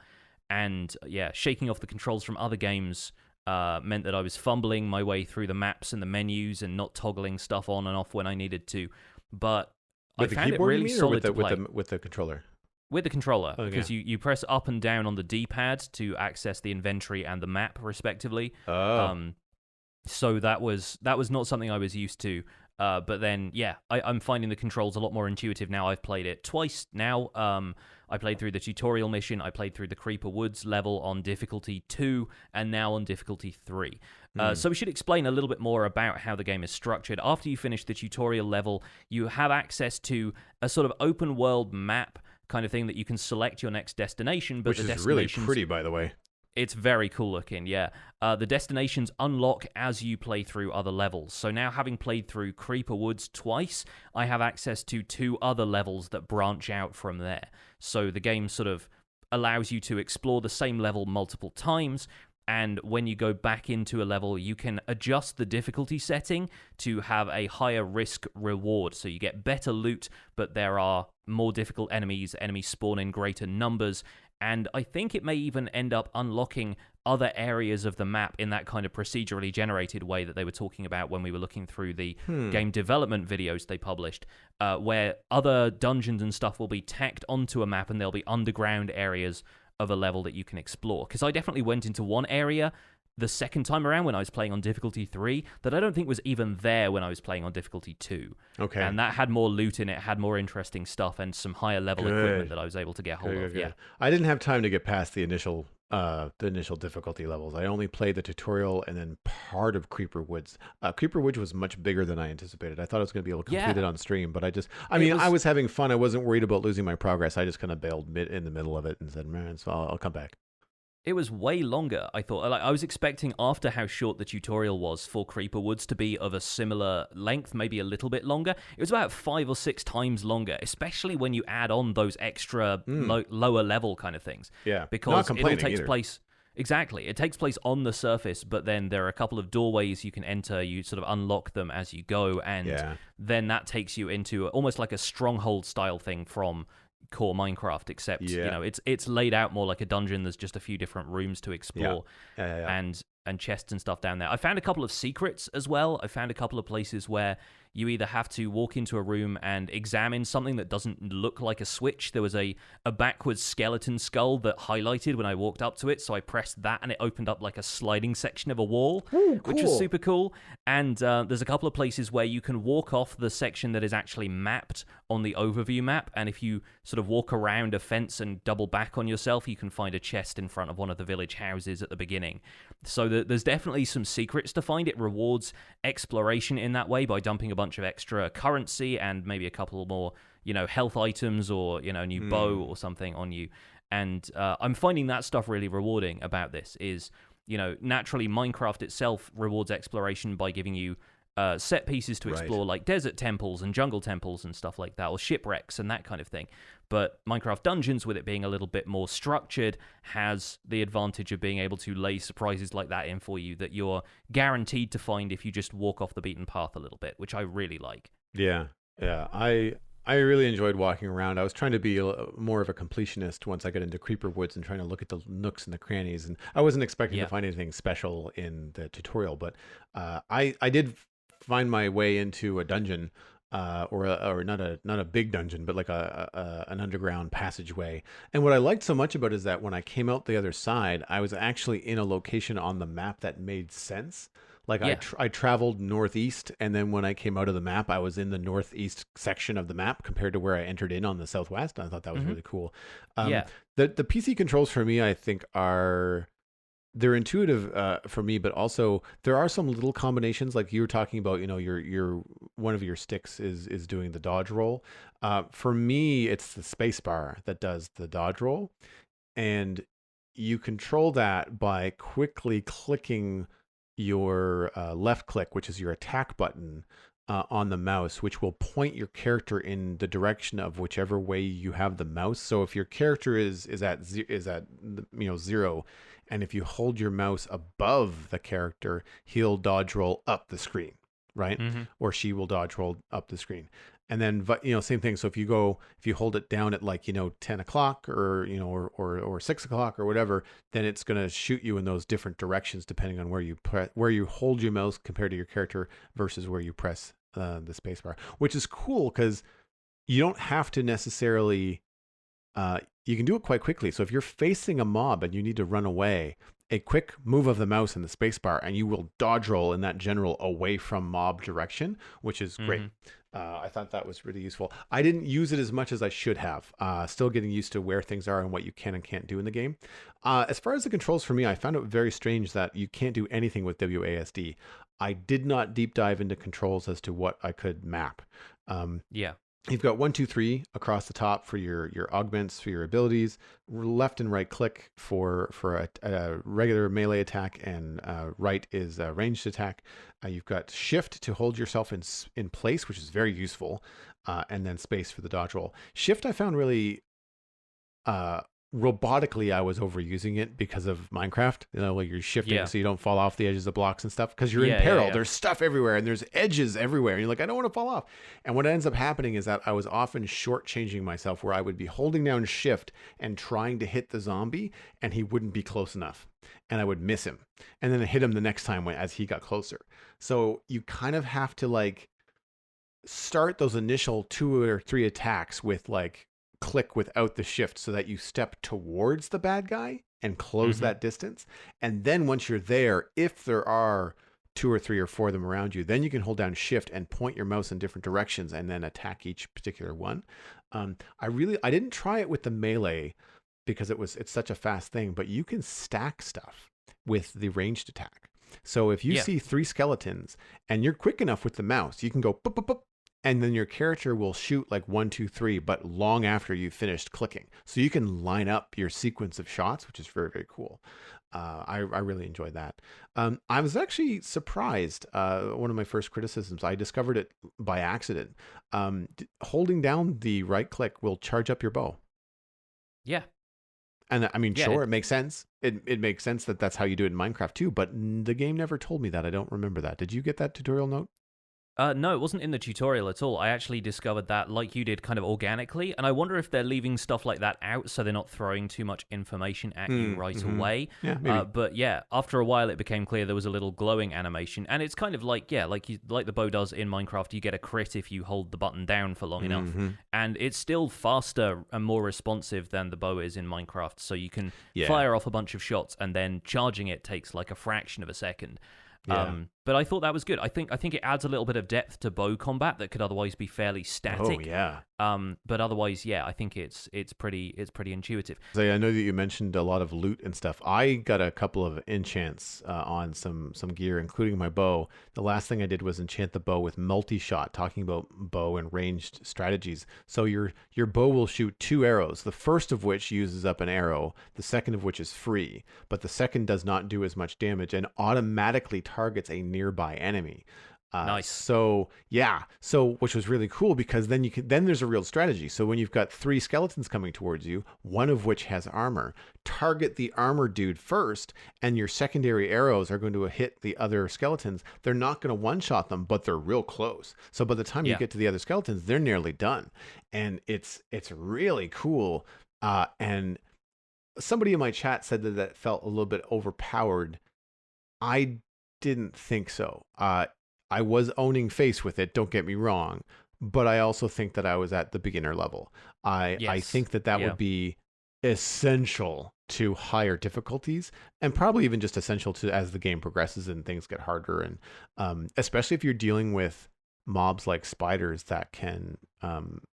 S1: And yeah, shaking off the controls from other games meant that I was fumbling my way through the maps and the menus and not toggling stuff on and off when I needed to. But
S2: with
S1: I found it really solid to play.
S2: With the controller?
S1: With the controller, because you press up and down on the D-pad to access the inventory and the map, respectively. So that was not something I was used to. But then, yeah, I'm finding the controls a lot more intuitive now. I've played it twice now. I played through the tutorial mission. I played through the Creeper Woods level on difficulty 2, and now on difficulty 3. So we should explain a little bit more about how the game is structured. After you finish the tutorial level, you have access to a sort of open world map kind of thing that you can select your next destination. But
S2: which is really pretty, by the way.
S1: It's very cool looking, yeah. The destinations unlock as you play through other levels. So now, having played through Creeper Woods twice, I have access to 2 other levels that branch out from there. So the game sort of allows you to explore the same level multiple times, and when you go back into a level, you can adjust the difficulty setting to have a higher risk reward. So you get better loot, but there are more difficult enemies spawn in greater numbers, and I think it may even end up unlocking other areas of the map in that kind of procedurally generated way that they were talking about when we were looking through the game development videos they published, where other dungeons and stuff will be tacked onto a map and there'll be underground areas of a level that you can explore. Because I definitely went into one area the second time around when I was playing on difficulty 3 that I don't think was even there when I was playing on difficulty 2.
S2: Okay.
S1: And that had more loot in it, had more interesting stuff, and some higher level equipment that I was able to get hold of.
S2: Good.
S1: Yeah.
S2: I didn't have time to get past the initial difficulty levels. I only played the tutorial and then part of Creeper Woods. Creeper Woods was much bigger than I anticipated. I thought I was going to be able to complete it on stream, but I was having fun. I wasn't worried about losing my progress. I just kind of bailed in the middle of it and said, man, so I'll come back.
S1: It was way longer, I thought. Like, I was expecting, after how short the tutorial was, for Creeper Woods to be of a similar length, maybe a little bit longer. It was about 5 or 6 times longer, especially when you add on those extra lower level kind of things.
S2: Yeah,
S1: because it all takes place. Exactly. It takes place on the surface, but then there are a couple of doorways you can enter. You sort of unlock them as you go, and then that takes you into almost like a stronghold style thing from core Minecraft, except it's laid out more like a dungeon. There's just a few different rooms to explore and chests and stuff down there. I found a couple of secrets as well. I found a couple of places where you either have to walk into a room and examine something that doesn't look like a switch. There was a backwards skeleton skull that highlighted when I walked up to it, so I pressed that and it opened up like a sliding section of a wall, which was super cool. And there's a couple of places where you can walk off the section that is actually mapped on the overview map, and if you sort of walk around a fence and double back on yourself, you can find a chest in front of one of the village houses at the beginning. So there's definitely some secrets to find. It rewards exploration in that way by dumping a bunch of extra currency and maybe a couple more, health items or, a new bow or something on you. And I'm finding that stuff really rewarding about this is, naturally Minecraft itself rewards exploration by giving you set pieces to explore, like desert temples and jungle temples and stuff like that, or shipwrecks and that kind of thing. But Minecraft Dungeons, with it being a little bit more structured, has the advantage of being able to lay surprises like that in for you that you're guaranteed to find if you just walk off the beaten path a little bit, which I really like.
S2: Yeah. I really enjoyed walking around. I was trying to be more of a completionist once I got into Creeper Woods and trying to look at the nooks and the crannies. And I wasn't expecting to find anything special in the tutorial, but I did find my way into a dungeon, or not a big dungeon, but like an underground passageway. And what I liked so much about it is that when I came out the other side, I was actually in a location on the map that made sense. Like I traveled northeast, and then when I came out of the map, I was in the northeast section of the map compared to where I entered in on the southwest. And I thought that was really cool. The PC controls for me, I think, they're intuitive for me, but also there are some little combinations, like you were talking about. Your one of your sticks is doing the dodge roll. For me, it's the space bar that does the dodge roll, and you control that by quickly clicking your left click, which is your attack button, on the mouse, which will point your character in the direction of whichever way you have the mouse. So if your character is at 0, and if you hold your mouse above the character, he'll dodge roll up the screen, right? Or she will dodge roll up the screen. And then, same thing. So if you hold it down at 10 o'clock or 6 o'clock or whatever, then it's going to shoot you in those different directions depending on where you hold your mouse compared to your character versus where you press the space bar, which is cool because you don't have to necessarily, you can do it quite quickly. So if you're facing a mob and you need to run away, a quick move of the mouse and the space bar, and you will dodge roll in that general away from mob direction, which is great. I thought that was really useful. I didn't use it as much as I should have. Still getting used to where things are and what you can and can't do in the game. As far as the controls for me, I found it very strange that you can't do anything with WASD. I did not deep dive into controls as to what I could map. You've got 1, 2, 3 across the top for your augments, for your abilities. Left and right click for a regular melee attack, and right is a ranged attack. You've got shift to hold yourself in place, which is very useful, and then space for the dodge roll. Shift I found really robotically, I was overusing it because of Minecraft. Like you're shifting so you don't fall off the edges of blocks and stuff because you're in peril. There's stuff everywhere and there's edges everywhere. And you're like, I don't want to fall off. And what ends up happening is that I was often shortchanging myself, where I would be holding down shift and trying to hit the zombie, and he wouldn't be close enough. And I would miss him. And then I hit him the next time as he got closer. So you kind of have to start those initial 2 or 3 attacks with click without the shift so that you step towards the bad guy and close that distance. And then once you're there, if there are 2 or 3 or 4 of them around you, then you can hold down shift and point your mouse in different directions and then attack each particular one. I didn't try it with the melee because it's such a fast thing, but you can stack stuff with the ranged attack. So if you see 3 skeletons and you're quick enough with the mouse, you can go boop, boop, boop, and then your character will shoot like 1, 2, 3, but long after you've finished clicking. So you can line up your sequence of shots, which is very, very cool. I really enjoyed that. I was actually surprised. One of my first criticisms, I discovered it by accident. Holding down the right click will charge up your bow.
S1: Yeah.
S2: And I mean, sure, it makes sense. It makes sense that that's how you do it in Minecraft too, but the game never told me that. I don't remember that. Did you get that tutorial note?
S1: No, it wasn't in the tutorial at all. I actually discovered that, like you did, kind of organically, and I wonder if they're leaving stuff like that out so they're not throwing too much information at you right away.
S2: Yeah, maybe.
S1: But yeah, after a while it became clear there was a little glowing animation, and it's kind of like, like the bow does in Minecraft, you get a crit if you hold the button down for long enough, and it's still faster and more responsive than the bow is in Minecraft, so you can fire off a bunch of shots, and then charging it takes like a fraction of a second. But I thought that was good. I think it adds a little bit of depth to bow combat that could otherwise be fairly static.
S2: Oh yeah.
S1: But otherwise, I think it's pretty intuitive.
S2: So I know that you mentioned a lot of loot and stuff. I got a couple of enchants on some gear, including my bow. The last thing I did was enchant the bow with Multishot, talking about bow and ranged strategies. So your bow will shoot 2 arrows, the first of which uses up an arrow, the second of which is free, but the second does not do as much damage and automatically targets a nearby enemy.
S1: Nice.
S2: So which was really cool, because then there's a real strategy. So when you've got 3 skeletons coming towards you, one of which has armor, target the armor dude first, and your secondary arrows are going to hit the other skeletons. They're not going to one-shot them, but they're real close. So by the time you get to the other skeletons, they're nearly done. And it's really cool. And somebody in my chat said that felt a little bit overpowered. I didn't think so. I was owning face with it, don't get me wrong, but I also think that I was at the beginner level. I think that would be essential to higher difficulties, and probably even just essential to as the game progresses and things get harder, and especially if you're dealing with mobs like spiders that can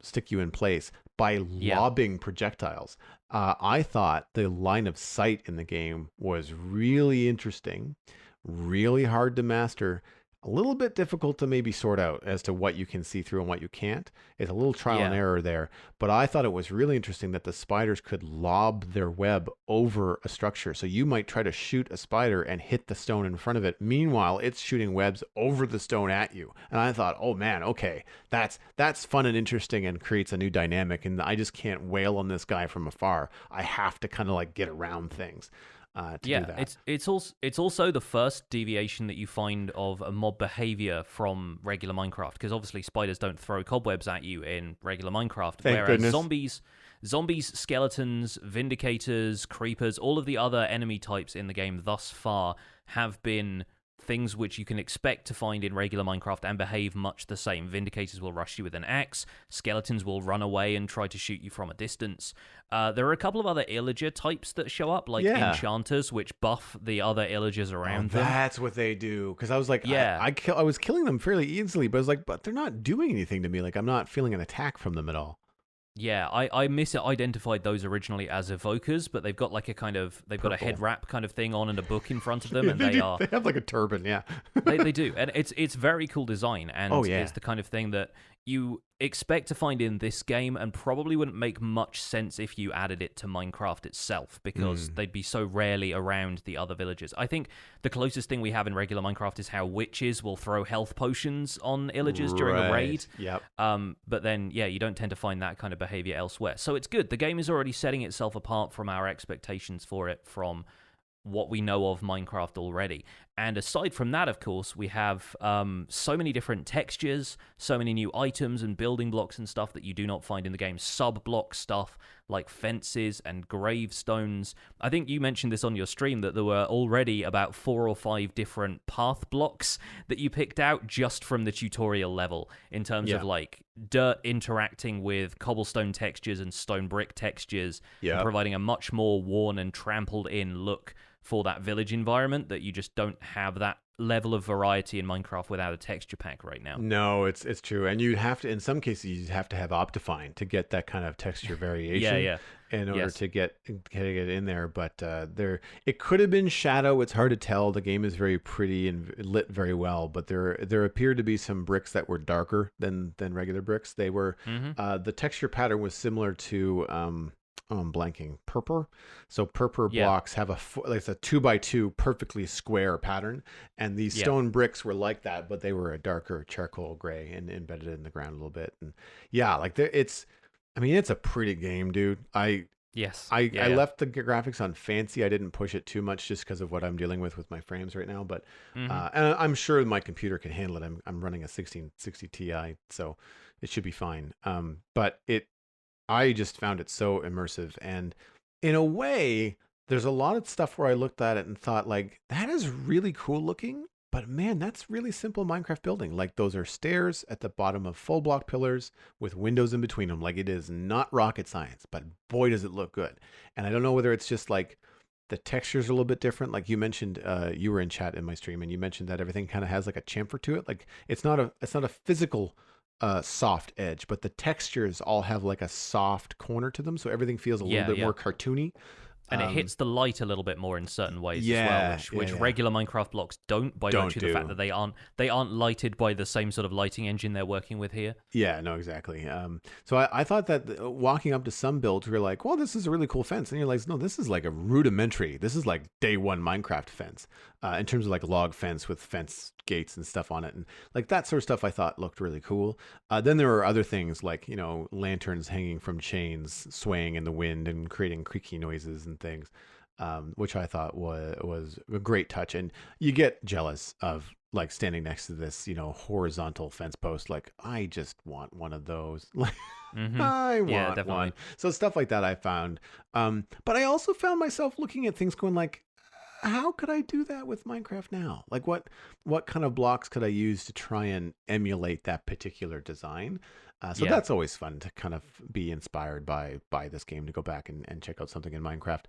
S2: stick you in place by lobbing projectiles. I thought the line of sight in the game was really interesting, really hard to master, a little bit difficult to maybe sort out as to what you can see through and what you can't. It's a little trial and error there, but I thought it was really interesting that the spiders could lob their web over a structure. So you might try to shoot a spider and hit the stone in front of it. Meanwhile, it's shooting webs over the stone at you. And I thought, oh man, okay, that's fun and interesting and creates a new dynamic. And I just can't wail on this guy from afar. I have to kind of like get around things. To do that.
S1: It's also the first deviation that you find of a mob behavior from regular Minecraft, because obviously spiders don't throw cobwebs at you in regular Minecraft,
S2: Thank goodness.
S1: Zombies, skeletons, vindicators, creepers, all of the other enemy types in the game thus far have been things which you can expect to find in regular Minecraft and behave much the same. Vindicators will rush you with an axe. Skeletons will run away and try to shoot you from a distance. There are a couple of other illager types that show up, like enchanters, which buff the other illagers around them.
S2: That's what they do. Because I was like, I was killing them fairly easily, but I was like, but they're not doing anything to me. Like, I'm not feeling an attack from them at all.
S1: Yeah, I misidentified those originally as evokers, but they've got like a kind of got a head wrap kind of thing on and a book in front of them, and they
S2: have like a turban,
S1: they do, and it's very cool design, and it's the kind of thing that you expect to find in this game, and probably wouldn't make much sense if you added it to Minecraft itself, because they'd be so rarely around the other villagers. I think the closest thing we have in regular Minecraft is how witches will throw health potions on illagers during a raid.
S2: Yep.
S1: But then, you don't tend to find that kind of behavior elsewhere. So it's good. The game is already setting itself apart from our expectations for it from what we know of Minecraft already. And aside from that, of course, we have so many different textures, so many new items and building blocks and stuff that you do not find in the game. Sub-block stuff like fences and gravestones. I think you mentioned this on your stream that there were already about 4 or 5 different path blocks that you picked out just from the tutorial level in terms of like dirt interacting with cobblestone textures and stone brick textures, and providing a much more worn and trampled in look for that village environment that you just don't have that level of variety in Minecraft without a texture pack right now.
S2: No, it's true. And you'd have to, in some cases, you'd have to have Optifine to get that kind of texture variation in order to get it in there. But it could have been shadow. It's hard to tell. The game is very pretty and lit very well, but there appeared to be some bricks that were darker than regular bricks. They were, the texture pattern was similar to, I'm blanking, purpur. So purpur blocks have it's a 2x2 perfectly square pattern, and these stone bricks were like that, but they were a darker charcoal gray and embedded in the ground a little bit. And it's a pretty game, dude. I left the graphics on fancy. I didn't push it too much just because of what I'm dealing with my frames right now. But and I'm sure my computer can handle it. I'm running a 1660 Ti, so it should be fine. But I just found it so immersive, and in a way, there's a lot of stuff where I looked at it and thought, like, that is really cool looking, but man, that's really simple Minecraft building. Like, those are stairs at the bottom of full block pillars with windows in between them. Like, it is not rocket science, but boy, does it look good. And I don't know whether it's just like the textures are a little bit different. Like you mentioned, you were in chat in my stream, and you mentioned that everything kind of has like a chamfer to it. Like, it's not a physical soft edge, but the textures all have like a soft corner to them, so everything feels a little bit more cartoony.
S1: And it hits the light a little bit more in certain ways as well, which regular Minecraft blocks don't virtue of the fact that they aren't lighted by the same sort of lighting engine they're working with here. Yeah,
S2: no, exactly. So I thought that walking up to some builds, we were like, well, this is a really cool fence. And you're like, no, this is like a rudimentary, this is like day one Minecraft fence in terms of like log fence with fence gates and stuff on it. And like that sort of stuff I thought looked really cool. Then there were other things like, lanterns hanging from chains swaying in the wind and creating creaky noises and things, which I thought was a great touch. And you get jealous of like standing next to this, horizontal fence post. Like, I just want one of those. Like, I want one. So stuff like that I found. But I also found myself looking at things going like, how could I do that with Minecraft now? Like, what kind of blocks could I use to try and emulate that particular design? So that's always fun to kind of be inspired by this game, to go back and check out something in Minecraft.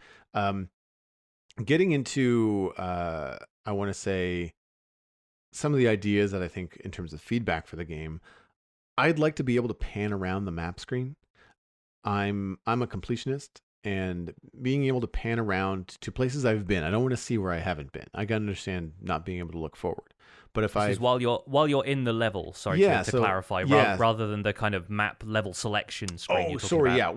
S2: Getting into, I want to say, some of the ideas that I think in terms of feedback for the game, I'd like to be able to pan around the map screen. I'm a completionist, and being able to pan around to places I've been, I don't want to see where I haven't been. I can understand not being able to look forward. But if
S1: this is while you're in the level, to clarify, rather than the kind of map level selection screen.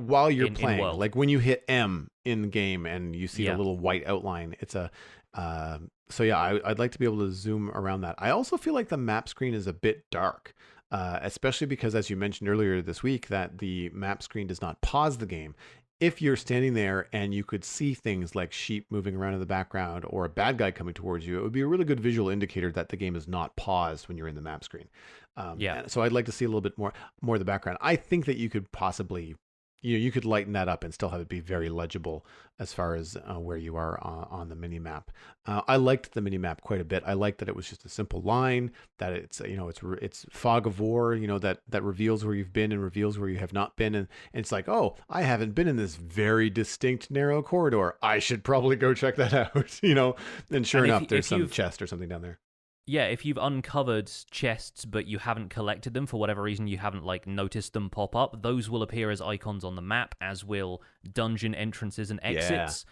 S2: While you're playing, like when you hit M in the game and you see a little white outline, it's a. I'd like to be able to zoom around that. I also feel like the map screen is a bit dark, especially because, as you mentioned earlier this week, that the map screen does not pause the game. If you're standing there and you could see things like sheep moving around in the background or a bad guy coming towards you, it would be a really good visual indicator that the game is not paused when you're in the map screen. So I'd like to see a little bit more of the background. I think that you could possibly, you could lighten that up and still have it be very legible as far as where you are on the mini map. I liked the mini map quite a bit. I liked that it was just a simple line, that it's fog of war, that reveals where you've been and reveals where you have not been. And it's like, oh, I haven't been in this very distinct narrow corridor. I should probably go check that out, and sure enough, there's some chest or something down there.
S1: Yeah, if you've uncovered chests but you haven't collected them for whatever reason, you haven't noticed them pop up, those will appear as icons on the map, as will dungeon entrances and exits.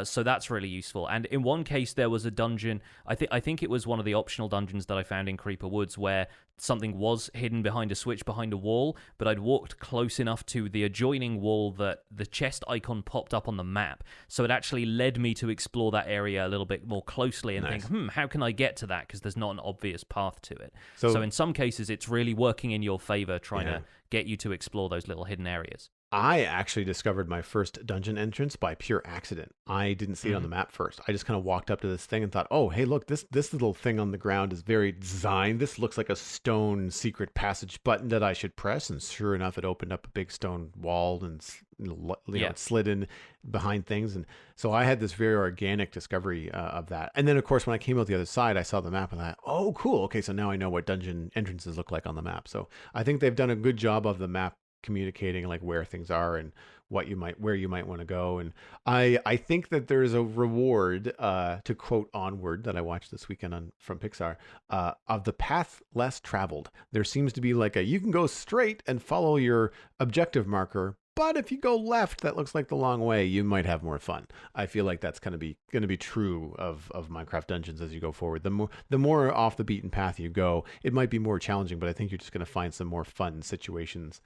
S1: So that's really useful. And in one case, there was a dungeon, I think it was one of the optional dungeons that I found in Creeper Woods, where something was hidden behind a switch behind a wall, but I'd walked close enough to the adjoining wall that the chest icon popped up on the map. So it actually led me to explore that area a little bit more closely and think, how can I get to that? Because there's not an obvious path to it. So in some cases, it's really working in your favor, trying to get you to explore those little hidden areas.
S2: I actually discovered my first dungeon entrance by pure accident. I didn't see it on the map first. I just kind of walked up to this thing and thought, oh, hey, look, this little thing on the ground is very designed. This looks like a stone secret passage button that I should press. And sure enough, it opened up a big stone wall and it slid in behind things. And so I had this very organic discovery of that. And then, of course, when I came out the other side, I saw the map and I thought, oh, cool. Okay, so now I know what dungeon entrances look like on the map. So I think they've done a good job of the map communicating like where things are and where you might want to go. And I think that there's a reward, to quote Onward, that I watched this weekend from Pixar, of the path less traveled. There seems to be like you can go straight and follow your objective marker, but if you go left, that looks like the long way. You might have more fun. I feel like that's going to be true of Minecraft Dungeons as you go forward. The more off the beaten path you go, it might be more challenging, but I think you're just going to find some more fun situations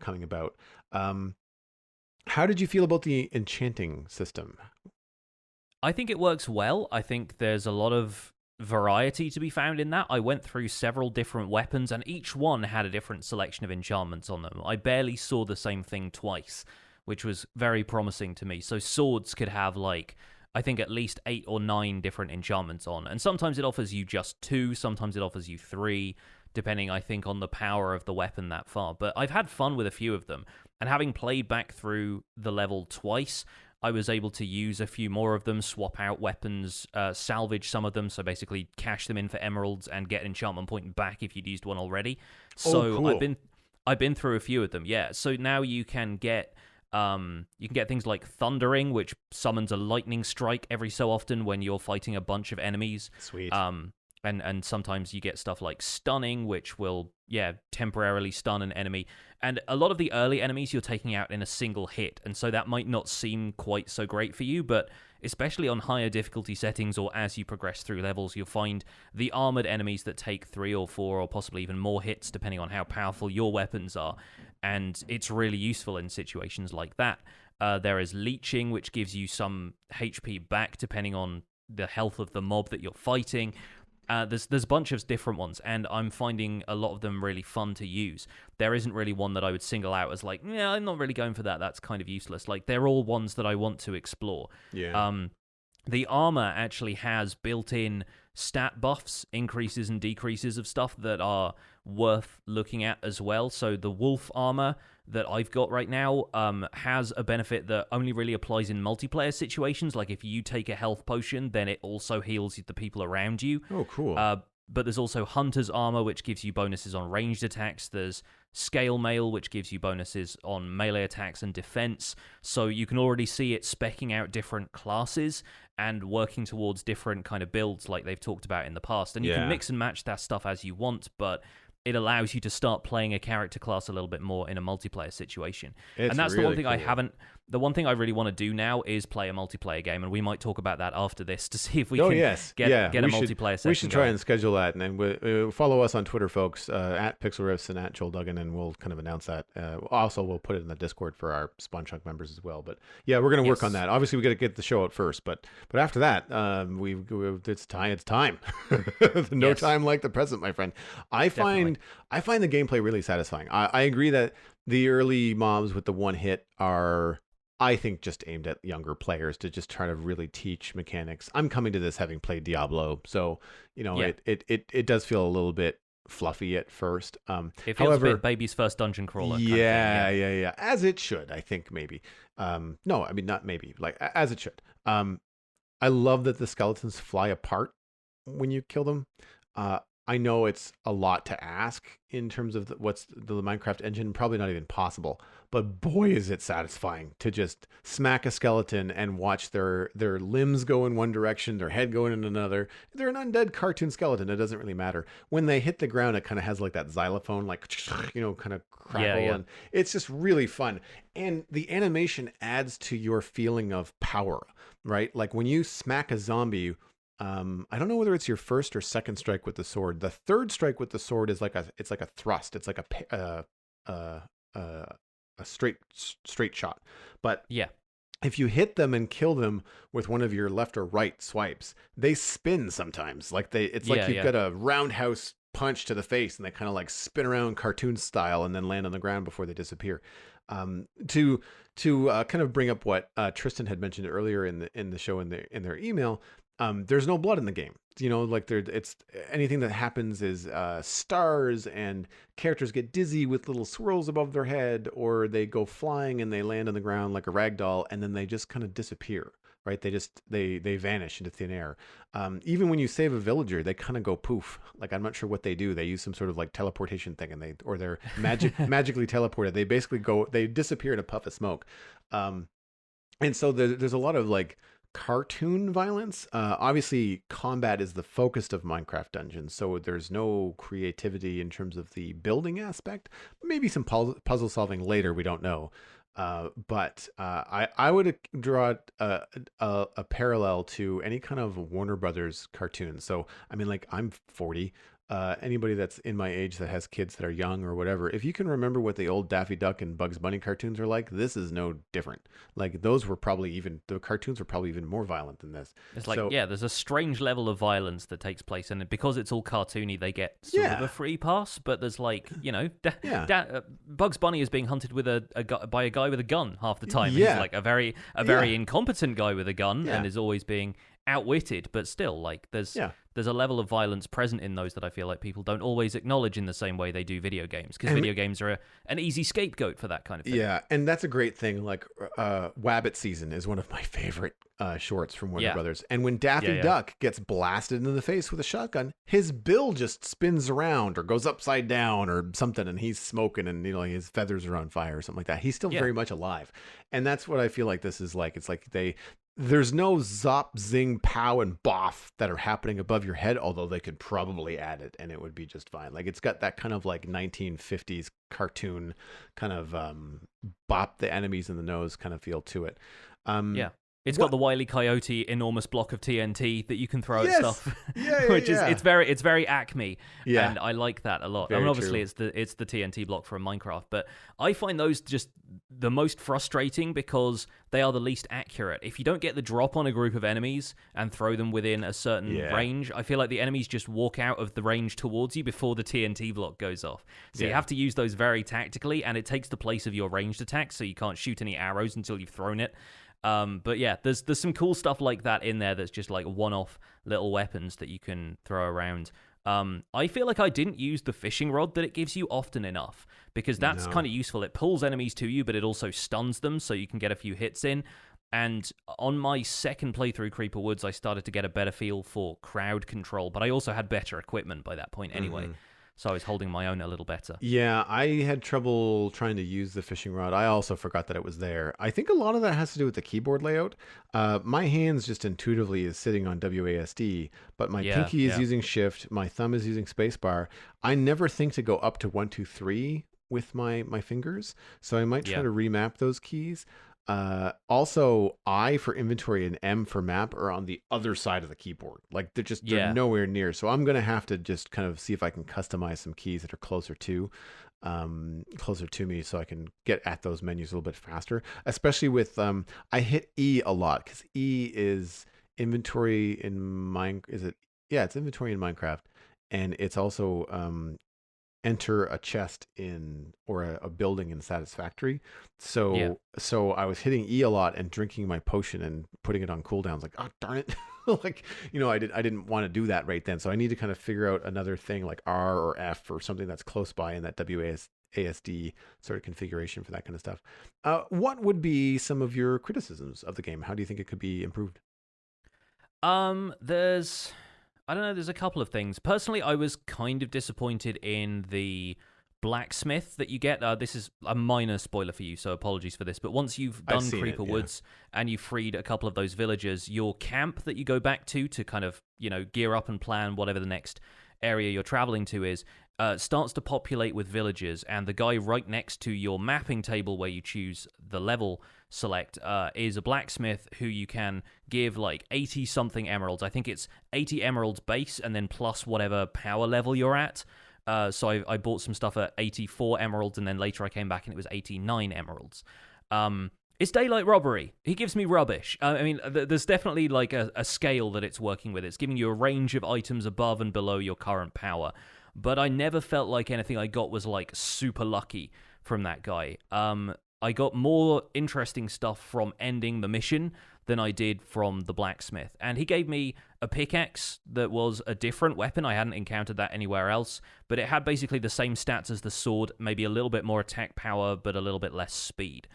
S2: coming about. How did you feel about the enchanting system?
S1: I think it works well. I think there's a lot of variety to be found in that. I went through several different weapons, and each one had a different selection of enchantments on them. I barely saw the same thing twice, which was very promising to me. So swords could have, like, I think at least 8 or 9 different enchantments on, and sometimes it offers you just 2, sometimes it offers you 3, depending, I think, on the power of the weapon that far. But I've had fun with a few of them, and having played back through the level twice, I was able to use a few more of them, swap out weapons, salvage some of them, so basically cash them in for emeralds and get an enchantment point back if you'd used one already. So
S2: cool.
S1: I've been through a few of them, yeah. So now you can get things like Thundering, which summons a lightning strike every so often when you're fighting a bunch of enemies.
S2: Sweet.
S1: And sometimes you get stuff like Stunning, which will, temporarily stun an enemy. And a lot of the early enemies you're taking out in a single hit, and so that might not seem quite so great for you, but especially on higher difficulty settings or as you progress through levels, you'll find the armored enemies that take 3 or 4 or possibly even more hits, depending on how powerful your weapons are. And it's really useful in situations like that. There is Leeching, which gives you some HP back depending on the health of the mob that you're fighting. There's a bunch of different ones, and I'm finding a lot of them really fun to use. There isn't really one that I would single out as like, yeah, I'm not really going for that. That's kind of useless. Like, they're all ones that I want to explore.
S2: Yeah.
S1: The armor actually has built-in stat buffs, increases and decreases of stuff that are worth looking at as well. So the wolf armor that I've got right now has a benefit that only really applies in multiplayer situations. Like, if you take a health potion, then it also heals the people around you.
S2: Oh, cool.
S1: But there's also Hunter's Armor, which gives you bonuses on ranged attacks. There's Scale Mail, which gives you bonuses on melee attacks and defense. So you can already see it specking out different classes and working towards different kind of builds like they've talked about in the past. And you can mix and match that stuff as you want, but it allows you to start playing a character class a little bit more in a multiplayer situation. And that's
S2: really
S1: the one thing
S2: cool.
S1: I haven't... The one thing I really want to do now is play a multiplayer game, and we might talk about that after this to see if we can get a multiplayer session.
S2: We should try and schedule that, and then we'll follow us on Twitter, folks, at PixelRiffs and at Joel Duggan, and we'll kind of announce that. Also, we'll put it in the Discord for our Spawn Chunk members as well. But yeah, we're going to work on that. Obviously, we got to get the show out first, but after that, it's time. No time like the present, my friend. I find the gameplay really satisfying. I agree that the early mobs with the one hit are, I think, just aimed at younger players to just try to really teach mechanics. I'm coming to this having played Diablo, so it does feel a little bit fluffy at first.
S1: It feels a bit baby's first dungeon crawler.
S2: Yeah, as it should, I think, maybe. No, I mean, not maybe, like as it should. I love that the skeletons fly apart when you kill them. I know it's a lot to ask in terms of what's the Minecraft engine, probably not even possible, but boy, is it satisfying to just smack a skeleton and watch their limbs go in one direction, their head go in another. They're an undead cartoon skeleton. It doesn't really matter. When they hit the ground, it kind of has like that xylophone, like, kind of crackle. And it's just really fun. And the animation adds to your feeling of power, right? Like when you smack a zombie, I don't know whether it's your first or second strike with the sword. The third strike with the sword is like a thrust. It's like a straight shot. But
S1: yeah,
S2: if you hit them and kill them with one of your left or right swipes, they spin sometimes. Like you've got a roundhouse punch to the face, and they kind of like spin around cartoon style and then land on the ground before they disappear. To kind of bring up what Tristan had mentioned earlier in the show in their email. there's no blood in the game. You know, like it's anything that happens is stars, and characters get dizzy with little swirls above their head, or they go flying and they land on the ground like a rag doll, and then they just kind of disappear. Right? They vanish into thin air. Even when you save a villager, they kind of go poof. Like, I'm not sure what they do. They use some sort of like teleportation thing, and they're magically teleported. They basically they disappear in a puff of smoke. And so there's a lot of like cartoon violence. Obviously, combat is the focus of Minecraft Dungeons, so there's no creativity in terms of the building aspect. Maybe some puzzle solving later. We don't know. But I would draw a parallel to any kind of Warner Brothers cartoon. So, I mean, like, I'm 40. Anybody that's in my age that has kids that are young or whatever, if you can remember what the old Daffy Duck and Bugs Bunny cartoons are like, this is no different. Like, the cartoons were probably even more violent than this.
S1: It's like, there's a strange level of violence that takes place, and because it's all cartoony, they get sort of a free pass. But there's like, Bugs Bunny is being hunted with by a guy with a gun half the time.
S2: Yeah.
S1: He's like a very incompetent guy with a gun, and is always being outwitted, but still, like, there's a level of violence present in those that I feel like people don't always acknowledge in the same way they do video games, because video games are an easy scapegoat for that kind of thing.
S2: Yeah, and that's a great thing. Like, Wabbit Season is one of my favorite shorts from Warner Brothers. And when Daffy Duck gets blasted in the face with a shotgun, his bill just spins around or goes upside down or something, and he's smoking, and his feathers are on fire or something like that. He's still very much alive, and that's what I feel like this is like. It's like there's no zop, zing, pow, and boff that are happening above your head, although they could probably add it and it would be just fine. Like, it's got that kind of like 1950s cartoon kind of bop the enemies in the nose kind of feel to it.
S1: It's got the Wile E. Coyote enormous block of TNT that you can throw at stuff, which is it's very Acme, and I like that a lot.
S2: Very
S1: obviously true. it's the TNT block from Minecraft, but I find those just the most frustrating because they are the least accurate. If you don't get the drop on a group of enemies and throw them within a certain range, I feel like the enemies just walk out of the range towards you before the TNT block goes off. So you have to use those very tactically, and it takes the place of your ranged attack, so you can't shoot any arrows until you've thrown it. But yeah, there's some cool stuff like that in there that's just like one-off little weapons that you can throw around. I feel like I didn't use the fishing rod that it gives you often enough, because that's kind of useful. It pulls enemies to you, but it also stuns them, so you can get a few hits in. And on my second playthrough Creeper Woods, I started to get a better feel for crowd control, but I also had better equipment by that point anyway. So I was holding my own a little better. Yeah,
S2: I had trouble trying to use the fishing rod. I also forgot that it was there. I think a lot of that has to do with the keyboard layout. My hands just intuitively is sitting on WASD, but my pinky is using shift. My thumb is using spacebar. I never think to go up to 1, 2, 3 with my fingers. So I might try to remap those keys. Also, I for inventory and M for map are on the other side of the keyboard. Like, they're nowhere near. So I'm going to have to just kind of see if I can customize some keys that are closer to me, so I can get at those menus a little bit faster, especially with I hit E a lot, because E is inventory in it's inventory in Minecraft, and it's also enter a chest in or a building in Satisfactory. So I was hitting E a lot and drinking my potion and putting it on cooldowns. Like, oh darn it. Like, I didn't want to do that right then. So I need to kind of figure out another thing like R or F or something that's close by in that WASD sort of configuration for that kind of stuff. What would be some of your criticisms of the game? How do you think it could be improved?
S1: I don't know, there's a couple of things. Personally, I was kind of disappointed in the blacksmith that you get. This is a minor spoiler for you, so apologies for this. But once you've done Creeper Woods and you've freed a couple of those villagers, your camp that you go back to kind of, gear up and plan whatever the next area you're traveling to is, starts to populate with villagers. And the guy right next to your mapping table where you choose the level select is a blacksmith who you can give like 80-something emeralds. I think it's 80 emeralds base and then plus whatever power level you're at. So I bought some stuff at 84 emeralds, and then later I came back and it was 89 emeralds. It's daylight robbery. He gives me rubbish. I mean, there's definitely like a scale that it's working with. It's giving you a range of items above and below your current power. But I never felt like anything I got was like super lucky from that guy. I got more interesting stuff from ending the mission than I did from the blacksmith. And he gave me a pickaxe that was a different weapon. I hadn't encountered that anywhere else, but it had basically the same stats as the sword, maybe a little bit more attack power, but a little bit less speed.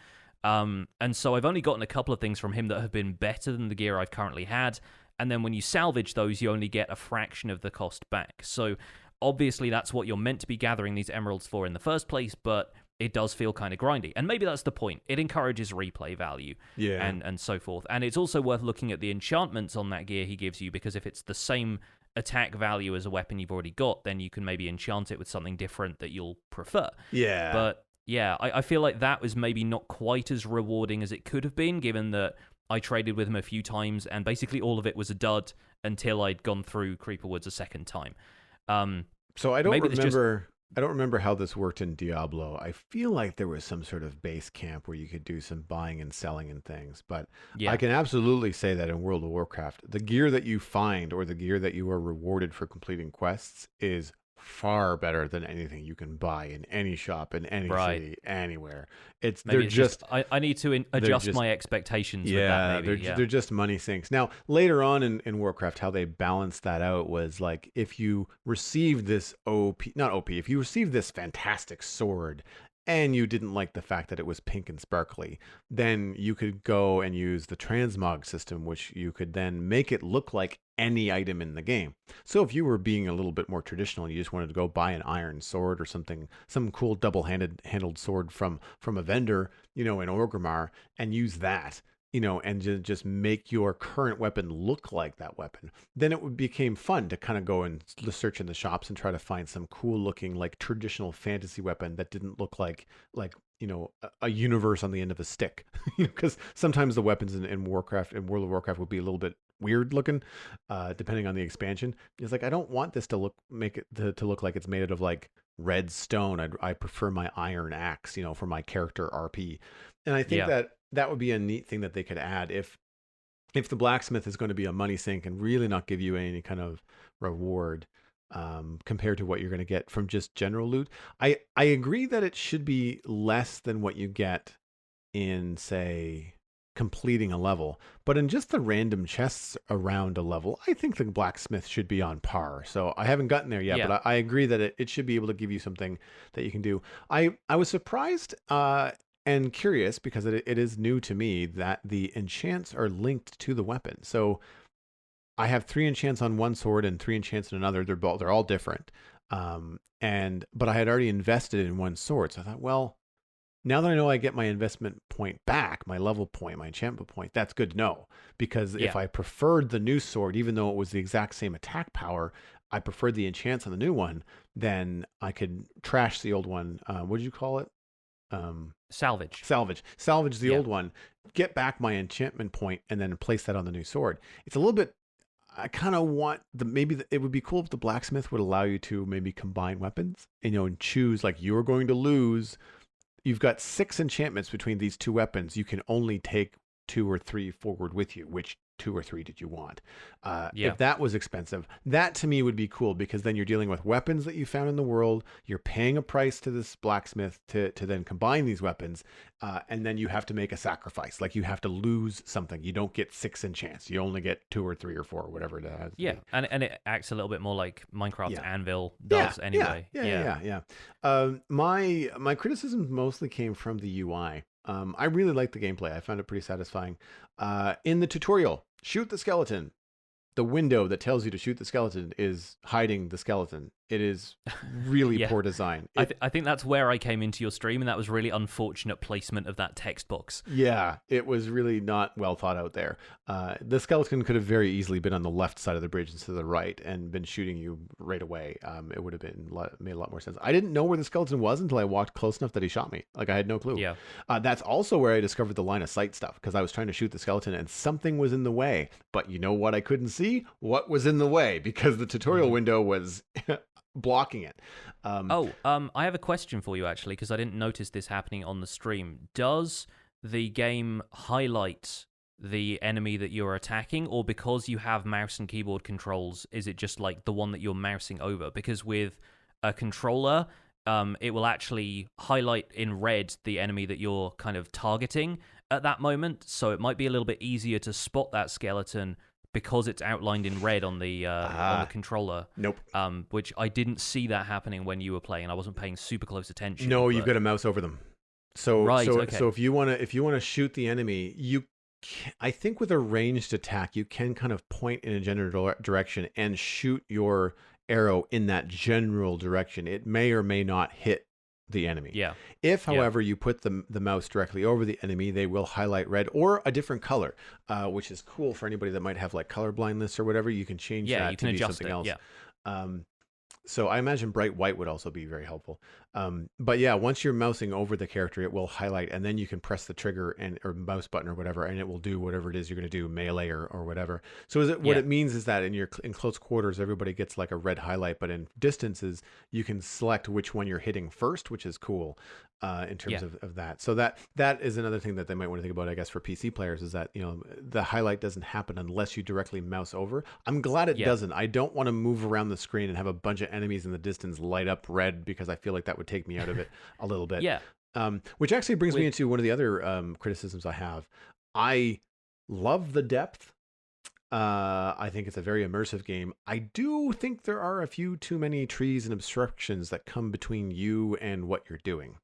S1: And so I've only gotten a couple of things from him that have been better than the gear I've currently had. And then when you salvage those, you only get a fraction of the cost back. So obviously that's what you're meant to be gathering these emeralds for in the first place, but it does feel kind of grindy. And maybe that's the point. It encourages replay value and so forth. And it's also worth looking at the enchantments on that gear he gives you, because if it's the same attack value as a weapon you've already got, then you can maybe enchant it with something different that you'll prefer.
S2: Yeah.
S1: But yeah, I feel like that was maybe not quite as rewarding as it could have been, given that I traded with him a few times and basically all of it was a dud until I'd gone through Creeper Woods a second time.
S2: So I don't remember... I don't remember how this worked in Diablo. I feel like there was some sort of base camp where you could do some buying and selling and things. But I can absolutely say that in World of Warcraft, the gear that you find or the gear that you are rewarded for completing quests is far better than anything you can buy in any shop in any city anywhere. They're just
S1: I need to adjust my expectations with that, maybe.
S2: They're just money sinks. Now later on in Warcraft, how they balanced that out was like, if you received this if you received this fantastic sword and you didn't like the fact that it was pink and sparkly, then you could go and use the transmog system, which you could then make it look like any item in the game. So if you were being a little bit more traditional and you just wanted to go buy an iron sword or something, some cool double-handled sword from a vendor, in Orgrimmar, and use that, and just make your current weapon look like that weapon, then it became fun to kind of go and search in the shops and try to find some cool looking, like, traditional fantasy weapon that didn't look like a universe on the end of a stick. Because sometimes the weapons in Warcraft and World of Warcraft would be a little bit weird looking, depending on the expansion. It's like, I don't want this to look like it's made out of like red stone. I prefer my iron axe, for my character RP. And I think that would be a neat thing that they could add if the blacksmith is going to be a money sink and really not give you any kind of reward compared to what you're going to get from just general loot. I agree that it should be less than what you get in, say, completing a level, but in just the random chests around a level, I think the blacksmith should be on par. So I haven't gotten there yet, but I agree that it should be able to give you something that you can do. I was surprised and curious, because it is new to me, that the enchants are linked to the weapon. So I have 3 enchants on one sword and 3 enchants in another. They're all different. But I had already invested in one sword. So I thought, well, now that I know I get my investment point back, my level point, my enchantment point, that's good to know. Because if I preferred the new sword, even though it was the exact same attack power, I preferred the enchants on the new one, then I could trash the old one. What did you call it?
S1: Salvage
S2: the old one, get back my enchantment point, and then place that on the new sword. It's a little bit, I kind of want it would be cool if the blacksmith would allow you to maybe combine weapons and choose, like, you're going to lose, you've got 6 enchantments between these 2 weapons, you can only take 2 or 3 forward with you. Which 2 or 3 did you want? If that was expensive, that to me would be cool, because then you're dealing with weapons that you found in the world. You're paying a price to this blacksmith to then combine these weapons, and then you have to make a sacrifice. Like, you have to lose something. You don't get 6 enchants. You only get 2 or 3 or 4, whatever it is.
S1: Yeah, and it acts a little bit more like Minecraft Anvil does anyway.
S2: Yeah. My criticisms mostly came from the UI. I really liked the gameplay. I found it pretty satisfying. In the tutorial, shoot the skeleton. The window that tells you to shoot the skeleton is hiding the skeleton. It is really poor design.
S1: I think that's where I came into your stream, and that was really unfortunate placement of that text box.
S2: Yeah, it was really not well thought out there. The skeleton could have very easily been on the left side of the bridge instead of the right and been shooting you right away. It would have made a lot more sense. I didn't know where the skeleton was until I walked close enough that he shot me. Like, I had no clue.
S1: Yeah.
S2: That's also where I discovered the line of sight stuff, because I was trying to shoot the skeleton and something was in the way. But you know what I couldn't see? What was in the way, because the tutorial window was blocking it.
S1: I have a question for you, actually, because I didn't notice this happening on the stream. Does the game highlight the enemy that you're attacking, or because you have mouse and keyboard controls, is it just like the one that you're mousing over? Because with a controller, it will actually highlight in red the enemy that you're kind of targeting at that moment. So it might be a little bit easier to spot that skeleton because it's outlined in red on the controller.
S2: Nope.
S1: Which I didn't see that happening when you were playing, and I wasn't paying super close attention.
S2: No, you've got to mouse over them. So
S1: okay.
S2: So if you wanna shoot the enemy, I think with a ranged attack, you can kind of point in a general direction and shoot your arrow in that general direction. It may or may not hit the enemy.
S1: Yeah.
S2: If, however, you put the mouse directly over the enemy, they will highlight red or a different color, which is cool for anybody that might have like color blindness or whatever. You can change that to be something else.
S1: Yeah.
S2: So I imagine bright white would also be very helpful. But yeah, once you're mousing over the character, it will highlight, and then you can press the trigger or mouse button or whatever, and it will do whatever it is you're going to do, melee or whatever. So what it means is that in close quarters, everybody gets like a red highlight, but in distances, you can select which one you're hitting first, which is cool in terms of that. So that is another thing that they might want to think about, I guess, for PC players, is that, the highlight doesn't happen unless you directly mouse over. I'm glad it doesn't. I don't want to move around the screen and have a bunch of enemies in the distance light up red, because I feel like that would take me out of it a little bit.
S1: Yeah.
S2: Which actually brings me into one of the other criticisms I have. I love the depth. I think it's a very immersive game. I do think there are a few too many trees and obstructions that come between you and what you're doing.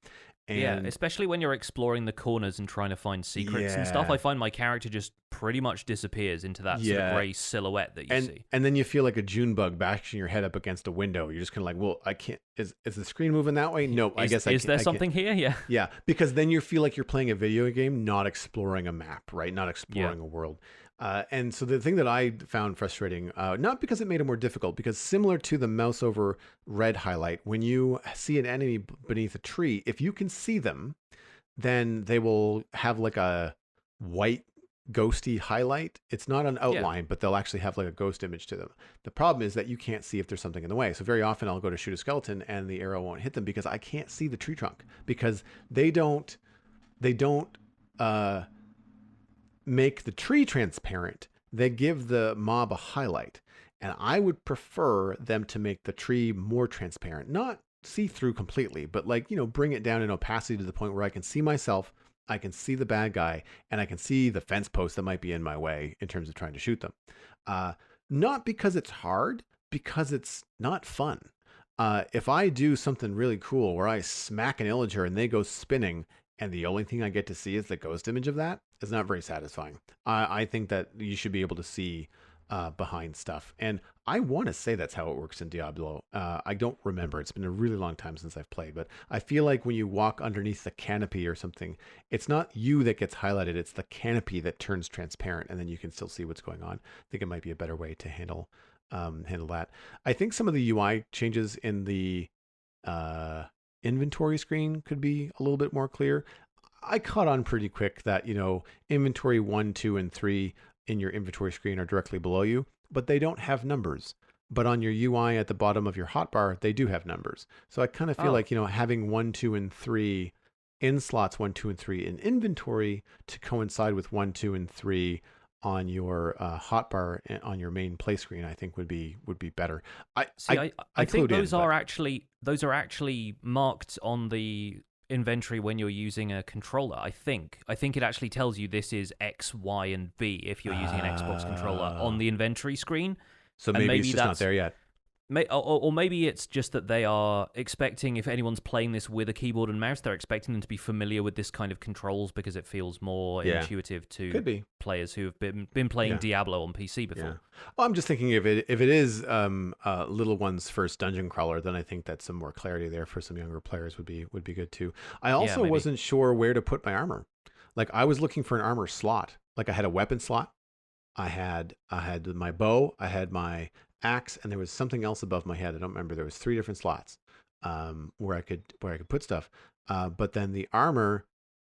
S2: And
S1: especially when you're exploring the corners and trying to find secrets and stuff. I find my character just pretty much disappears into that sort of gray silhouette that you see.
S2: And then you feel like a June bug bashing your head up against a window. You're just kind of like, well, I can't. Is the screen moving that way? No, I guess I can't.
S1: Is there something here? Yeah.
S2: Yeah, because then you feel like you're playing a video game, not exploring a map, right? Not exploring a world. And so the thing that I found frustrating, not because it made it more difficult, because similar to the mouse over red highlight, when you see an enemy beneath a tree, if you can see them, then they will have like a white ghosty highlight. It's not an outline, but they'll actually have like a ghost image to them. The problem is that you can't see if there's something in the way. So very often I'll go to shoot a skeleton and the arrow won't hit them because I can't see the tree trunk, because they don't make the tree transparent. They give the mob a highlight, and I would prefer them to make the tree more transparent, not see through completely, but like, bring it down in opacity to the point where I can see myself, I can see the bad guy, and I can see the fence post that might be in my way in terms of trying to shoot them. Not because it's hard, because it's not fun. If I do something really cool where I smack an illager and they go spinning, and the only thing I get to see is the ghost image of that, is not very satisfying. I think that you should be able to see behind stuff. And I want to say that's how it works in Diablo. I don't remember. It's been a really long time since I've played, but I feel like when you walk underneath the canopy or something, it's not you that gets highlighted. It's the canopy that turns transparent, and then you can still see what's going on. I think it might be a better way to handle that. I think some of the UI changes in the inventory screen could be a little bit more clear. I caught on pretty quick that, inventory 1, 2, and 3 in your inventory screen are directly below you, but they don't have numbers. But on your UI at the bottom of your hotbar, they do have numbers. So I kind of feel like, having 1, 2, and 3 in slots 1, 2, and 3 in inventory to coincide with 1, 2, and 3 on your hotbar on your main play screen, I think would be better. I
S1: think those are actually marked on the inventory when you're using a controller. I think it actually tells you this is X, Y, and B if you're using an Xbox controller on the inventory screen.
S2: So maybe it's just not there yet.
S1: Or maybe it's just that they are expecting, if anyone's playing this with a keyboard and mouse, they're expecting them to be familiar with this kind of controls because it feels more intuitive to players who have been playing Diablo on PC before.
S2: Yeah. Well, I'm just thinking if it is Little One's first dungeon crawler, then I think that some more clarity there for some younger players would be good too. I also wasn't sure where to put my armor. Like, I was looking for an armor slot. Like, I had a weapon slot. I had my bow. I had my axe, and there was something else above my head. I don't remember. There was 3 different slots where I could put stuff. But then the armor,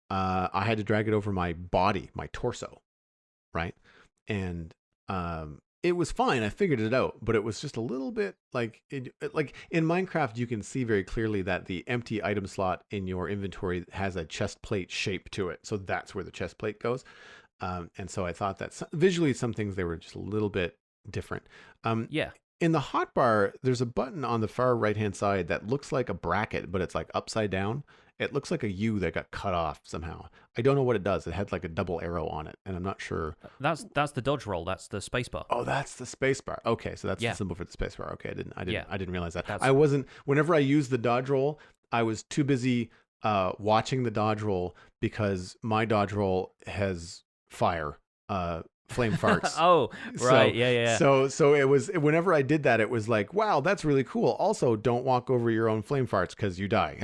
S2: I had to drag it over my body, my torso, right? And it was fine. I figured it out, but it was just a little bit like like in Minecraft, you can see very clearly that the empty item slot in your inventory has a chest plate shape to it. So that's where the chest plate goes. And so I thought that visually, some things, they were just a little bit different. In the hotbar, there's a button on the far right-hand side that looks like a bracket, but it's like upside down. It looks like a U that got cut off somehow. I don't know what it does. It had like a double arrow on it, and I'm not sure.
S1: That's the dodge roll. That's the spacebar.
S2: Oh, that's the spacebar. Okay, so that's
S1: Yeah.
S2: the symbol for the spacebar. Okay,
S1: Yeah.
S2: I didn't realize that.
S1: That's-
S2: I wasn't. Whenever I used the dodge roll, I was too busy watching the dodge roll because my dodge roll has fire. Flame farts.
S1: Oh, right. Yeah.
S2: So it was, whenever I did that, it was like, wow, that's really cool. Also, don't walk over your own flame farts because you die.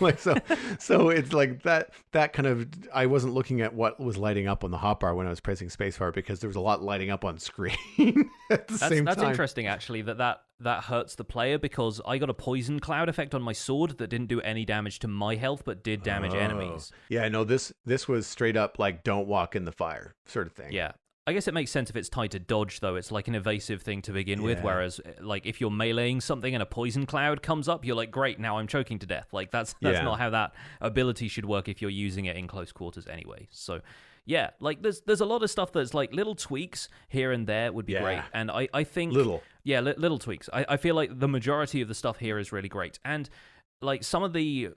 S2: Like so it's like that kind of, I wasn't looking at what was lighting up on the hotbar when I was pressing spacebar because there was a lot lighting up on screen at the same time.
S1: That's interesting, actually, that hurts the player, because I got a poison cloud effect on my sword that didn't do any damage to my health but did damage enemies.
S2: Yeah, no, this was straight up like, don't walk in the fire sort of thing.
S1: Yeah. I guess it makes sense if it's tied to dodge, though. It's like an evasive thing to begin with, whereas like if you're meleeing something and a poison cloud comes up, you're like, great, now I'm choking to death. Like that's not how that ability should work if you're using it in close quarters anyway. So yeah, like there's a lot of stuff that's like little tweaks here and there would be great. And I think little tweaks. I feel like the majority of the stuff here is really great. And like some of the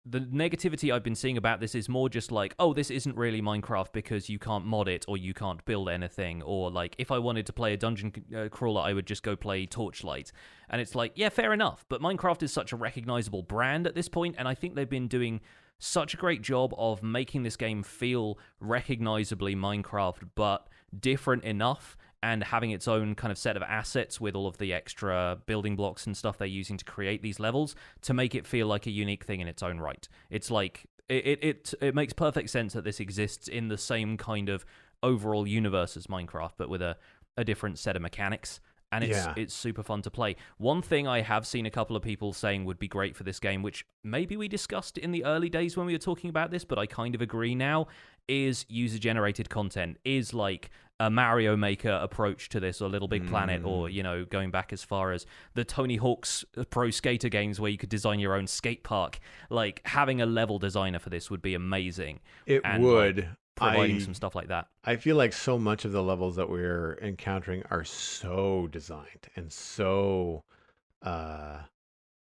S1: negativity I've been seeing about this is more just like, oh, this isn't really Minecraft because you can't mod it or you can't build anything, or like if I wanted to play a dungeon crawler, I would just go play Torchlight. And it's like, yeah, fair enough, but Minecraft is such a recognizable brand at this point, and I think they've been doing such a great job of making this game feel recognizably Minecraft, but different enough, and having its own kind of set of assets with all of the extra building blocks and stuff they're using to create these levels to make it feel like a unique thing in its own right. It's like, it makes perfect sense that this exists in the same kind of overall universe as Minecraft, but with a different set of mechanics. And it's super fun to play. One thing I have seen a couple of people saying would be great for this game, which maybe we discussed in the early days when we were talking about this, but I kind of agree now, is user-generated content, is like a Mario Maker approach to this, or Little Big Planet, or, going back as far as the Tony Hawk's Pro Skater games where you could design your own skate park. Like, having a level designer for this would be amazing.
S2: It would.
S1: Like, providing some stuff like that.
S2: I feel like so much of the levels that we're encountering are so designed and so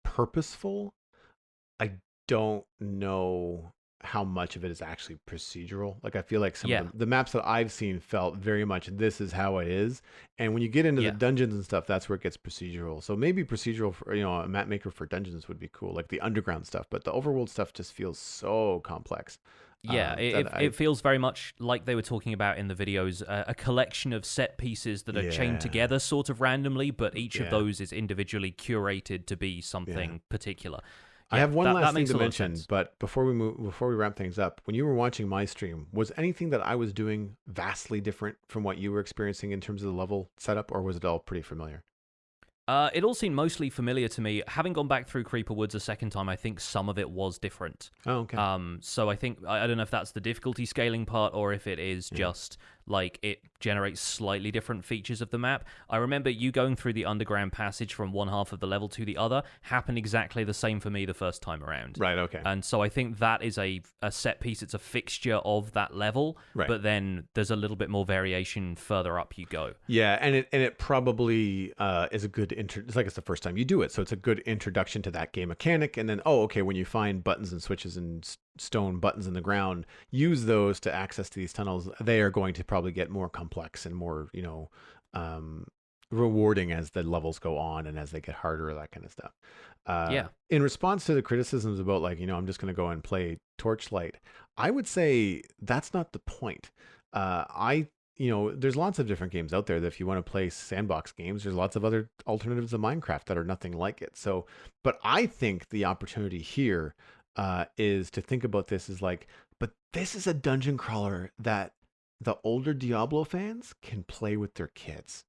S2: purposeful. I don't know how much of it is actually procedural. Like, I feel like some of the maps that I've seen felt very much, this is how it is. And when you get into the dungeons and stuff, that's where it gets procedural. So maybe procedural for, a map maker for dungeons would be cool, like the underground stuff. But the overworld stuff just feels so complex.
S1: Yeah, it feels very much like they were talking about in the videos, a collection of set pieces that are chained together sort of randomly, but each of those is individually curated to be something particular.
S2: I have one last thing to mention, but before we wrap things up, when you were watching my stream, was anything that I was doing vastly different from what you were experiencing in terms of the level setup, or was it all pretty familiar?
S1: It all seemed mostly familiar to me. Having gone back through Creeper Woods a second time, I think some of it was different.
S2: Oh, okay.
S1: So I think, I don't know if that's the difficulty scaling part, or if it is just like it generates slightly different features of the map. I remember you going through the underground passage from one half of the level to the other happened exactly the same for me the first time around.
S2: Right, okay.
S1: And so I think that is a set piece. It's a fixture of that level, but then there's a little bit more variation further up you go.
S2: Yeah, and it probably is a good it's like it's the first time you do it, so it's a good introduction to that game mechanic. And then, when you find buttons and switches and stone buttons in the ground, use those to access to these tunnels. They are going to probably get more complex and more, rewarding as the levels go on and as they get harder, that kind of stuff. In response to the criticisms about I'm just going to go and play Torchlight, I would say that's not the point. There's lots of different games out there that if you want to play sandbox games, there's lots of other alternatives to Minecraft that are nothing like it. So, but I think the opportunity here is to think about this as but this is a dungeon crawler that the older Diablo fans can play with their kids.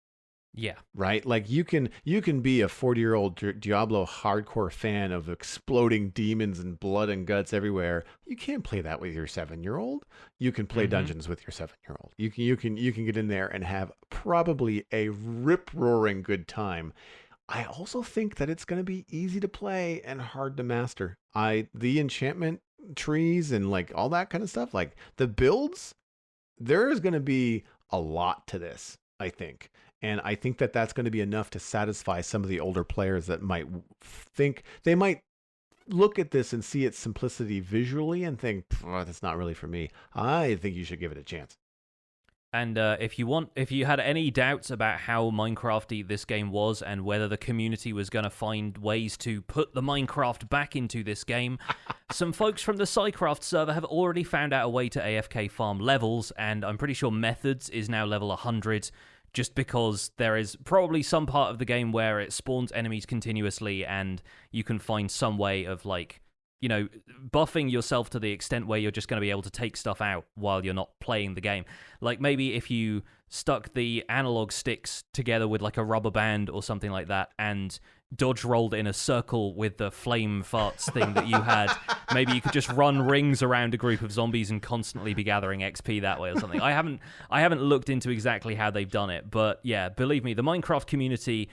S1: Yeah.
S2: Right? Like you can be a 40-year-old Diablo hardcore fan of exploding demons and blood and guts everywhere. You can't play that with your 7-year-old. You can play dungeons with your 7-year-old. You can get in there and have probably a rip-roaring good time. I also think that it's going to be easy to play and hard to master. The enchantment trees and all that kind of stuff, the builds, there is going to be a lot to this, I think. And I think that that's going to be enough to satisfy some of the older players that might think they might look at this and see its simplicity visually and think, oh, that's not really for me. I think you should give it a chance.
S1: And if you had any doubts about how Minecrafty this game was and whether the community was going to find ways to put the Minecraft back into this game, some folks from the SciCraft server have already found out a way to AFK farm levels, and I'm pretty sure Methods is now level 100, just because there is probably some part of the game where it spawns enemies continuously, and you can find some way of, like, you know, buffing yourself to the extent where you're just going to be able to take stuff out while you're not playing the game. Like, maybe if you stuck the analog sticks together with, like, a rubber band or something like that and dodge rolled in a circle with the flame farts thing that you had, maybe you could just run rings around a group of zombies and constantly be gathering XP that way or something. I haven't looked into exactly how they've done it, but yeah, believe me, the Minecraft community,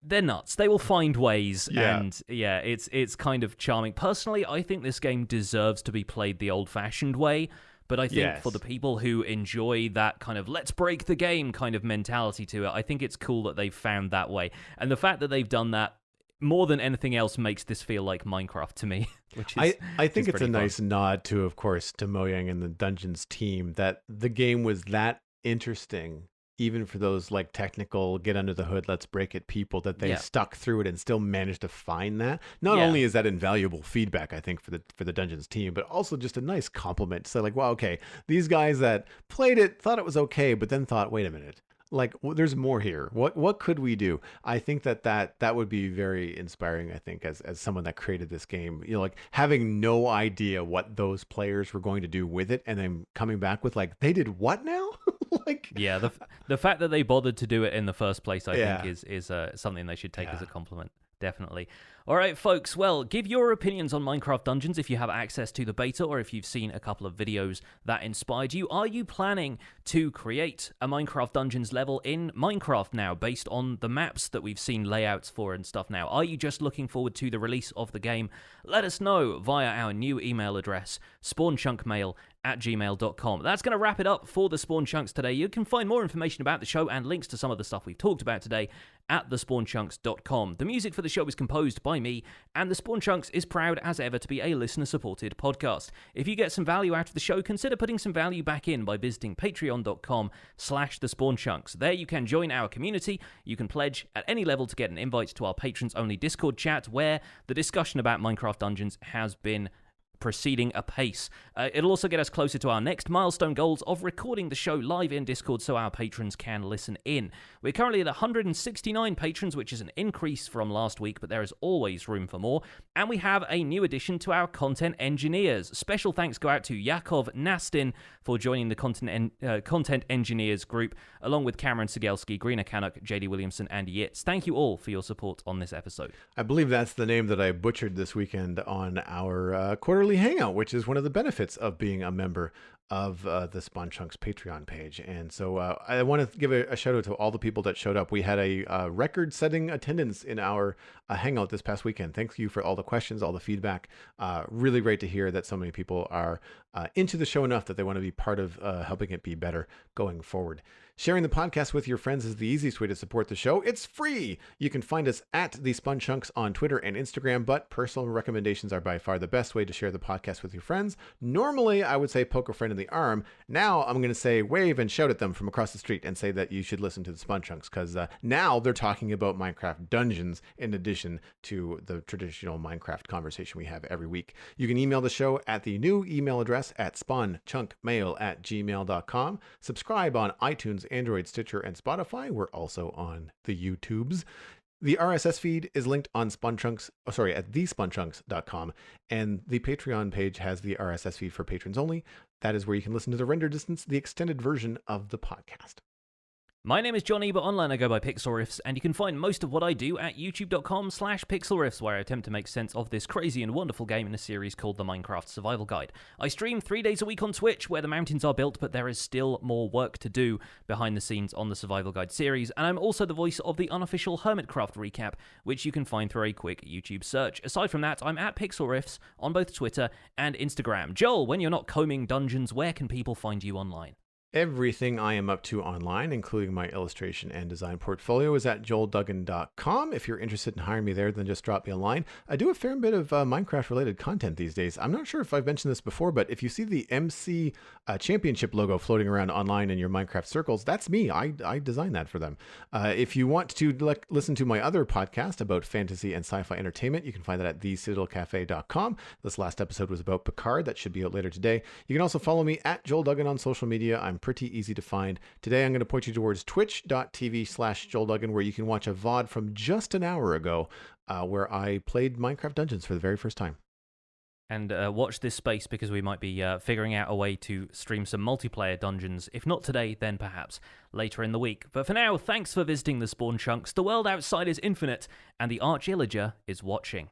S1: they're nuts. They will find ways, and yeah, it's kind of charming. Personally, I think this game deserves to be played the old-fashioned way, but I think for the people who enjoy that kind of let's break the game kind of mentality to it, I think it's cool that they've found that way. And the fact that they've done that more than anything else makes this feel like Minecraft to me. Which is,
S2: I think it's a
S1: fun.
S2: nice nod to, of course, to Mojang and the Dungeons team that the game was that interesting, even for those like technical get under the hood, let's break it people, that they stuck through it and still managed to find that. Not only is that invaluable feedback, I think, for the Dungeons team, but also just a nice compliment to say, like, wow, okay, these guys that played it thought it was okay, but then thought, wait a minute, like, there's more here. What could we do? I think that would be very inspiring, I think, as someone that created this game, you know, like having no idea what those players were going to do with it, and then coming back with, like, they did what now? Like,
S1: yeah, the fact that they bothered to do it in the first place, I think, is something they should take as a compliment. Definitely. All right, folks. Well, give your opinions on Minecraft Dungeons if you have access to the beta, or if you've seen a couple of videos that inspired you. Are you planning to create a Minecraft Dungeons level in Minecraft now, based on the maps that we've seen layouts for and stuff now? Are you just looking forward to the release of the game? Let us know via our new email address, spawnchunkmail@gmail.com. That's going to wrap it up for the Spawn Chunks today. You can find more information about the show and links to some of the stuff we've talked about today at thespawnchunks.com. The music for the show is composed by me, and the Spawn Chunks is proud as ever to be a listener-supported podcast. If you get some value out of the show, consider putting some value back in by visiting patreon.com/thespawnchunks. There you can join our community. You can pledge at any level to get an invite to our patrons-only Discord chat, where the discussion about Minecraft Dungeons has been proceeding apace. It'll also get us closer to our next milestone goals of recording the show live in Discord so our patrons can listen in. We're currently at 169 patrons, which is an increase from last week, but there is always room for more. And we have a new addition to our content engineers. Special thanks go out to Yakov Nastin for joining the content engineers group, along with Cameron Sigelski, Greener Canuck, JD Williamson, and Yitz. Thank you all for your support on this episode.
S2: I believe that's the name that I butchered this weekend on our quarterly hangout, which is one of the benefits of being a member of the Spawn Chunks Patreon page. And so I want to give a shout out to all the people that showed up. We had a record-setting attendance in our hangout this past weekend. Thank you for all the questions, all the feedback. Really great to hear that so many people are into the show enough that they want to be part of helping it be better going forward. Sharing the podcast with your friends is the easiest way to support the show. It's free. You can find us at the Spawn Chunks on Twitter and Instagram, but personal recommendations are by far the best way to share the podcast with your friends. Normally, I would say poke a friend in the arm. Now, I'm going to say wave and shout at them from across the street and say that you should listen to the Spawn Chunks, because now they're talking about Minecraft Dungeons in addition to the traditional Minecraft conversation we have every week. You can email the show at the new email address at spawnchunkmail@gmail.com. Subscribe on iTunes, Android, Stitcher, and Spotify. We're also on the YouTubes. The RSS feed is linked on at thespawnchunks.com, and the Patreon page has the RSS feed for patrons only. That is where you can listen to the render distance, the extended version of the podcast.
S1: My name is Johnny, but online I go by Pixelriffs, and you can find most of what I do at youtube.com/pixelriffs, where I attempt to make sense of this crazy and wonderful game in a series called the Minecraft Survival Guide. I stream 3 days a week on Twitch, where the mountains are built, but there is still more work to do behind the scenes on the Survival Guide series, and I'm also the voice of the unofficial Hermitcraft recap, which you can find through a quick YouTube search. Aside from that, I'm at Pixelriffs on both Twitter and Instagram. Joel, when you're not combing dungeons, where can people find you online?
S2: Everything I am up to online, including my illustration and design portfolio, is at joelduggan.com. If you're interested in hiring me there, then just drop me a line. I do a fair bit of Minecraft-related content these days. I'm not sure if I've mentioned this before, but if you see the MC Championship logo floating around online in your Minecraft circles, that's me. I designed that for them. If you want to listen to my other podcast about fantasy and sci-fi entertainment, you can find that at thecitadelcafe.com. This last episode was about Picard. That should be out later today. You can also follow me at Joel Duggan on social media. I'm pretty easy to find. Today, I'm going to point you towards twitch.tv/JoelDuggan, where you can watch a VOD from just an hour ago where I played Minecraft Dungeons for the very first time.
S1: And watch this space because we might be figuring out a way to stream some multiplayer dungeons. If not today, then perhaps later in the week. But for now, thanks for visiting the Spawn Chunks. The world outside is infinite, and the Arch Illager is watching.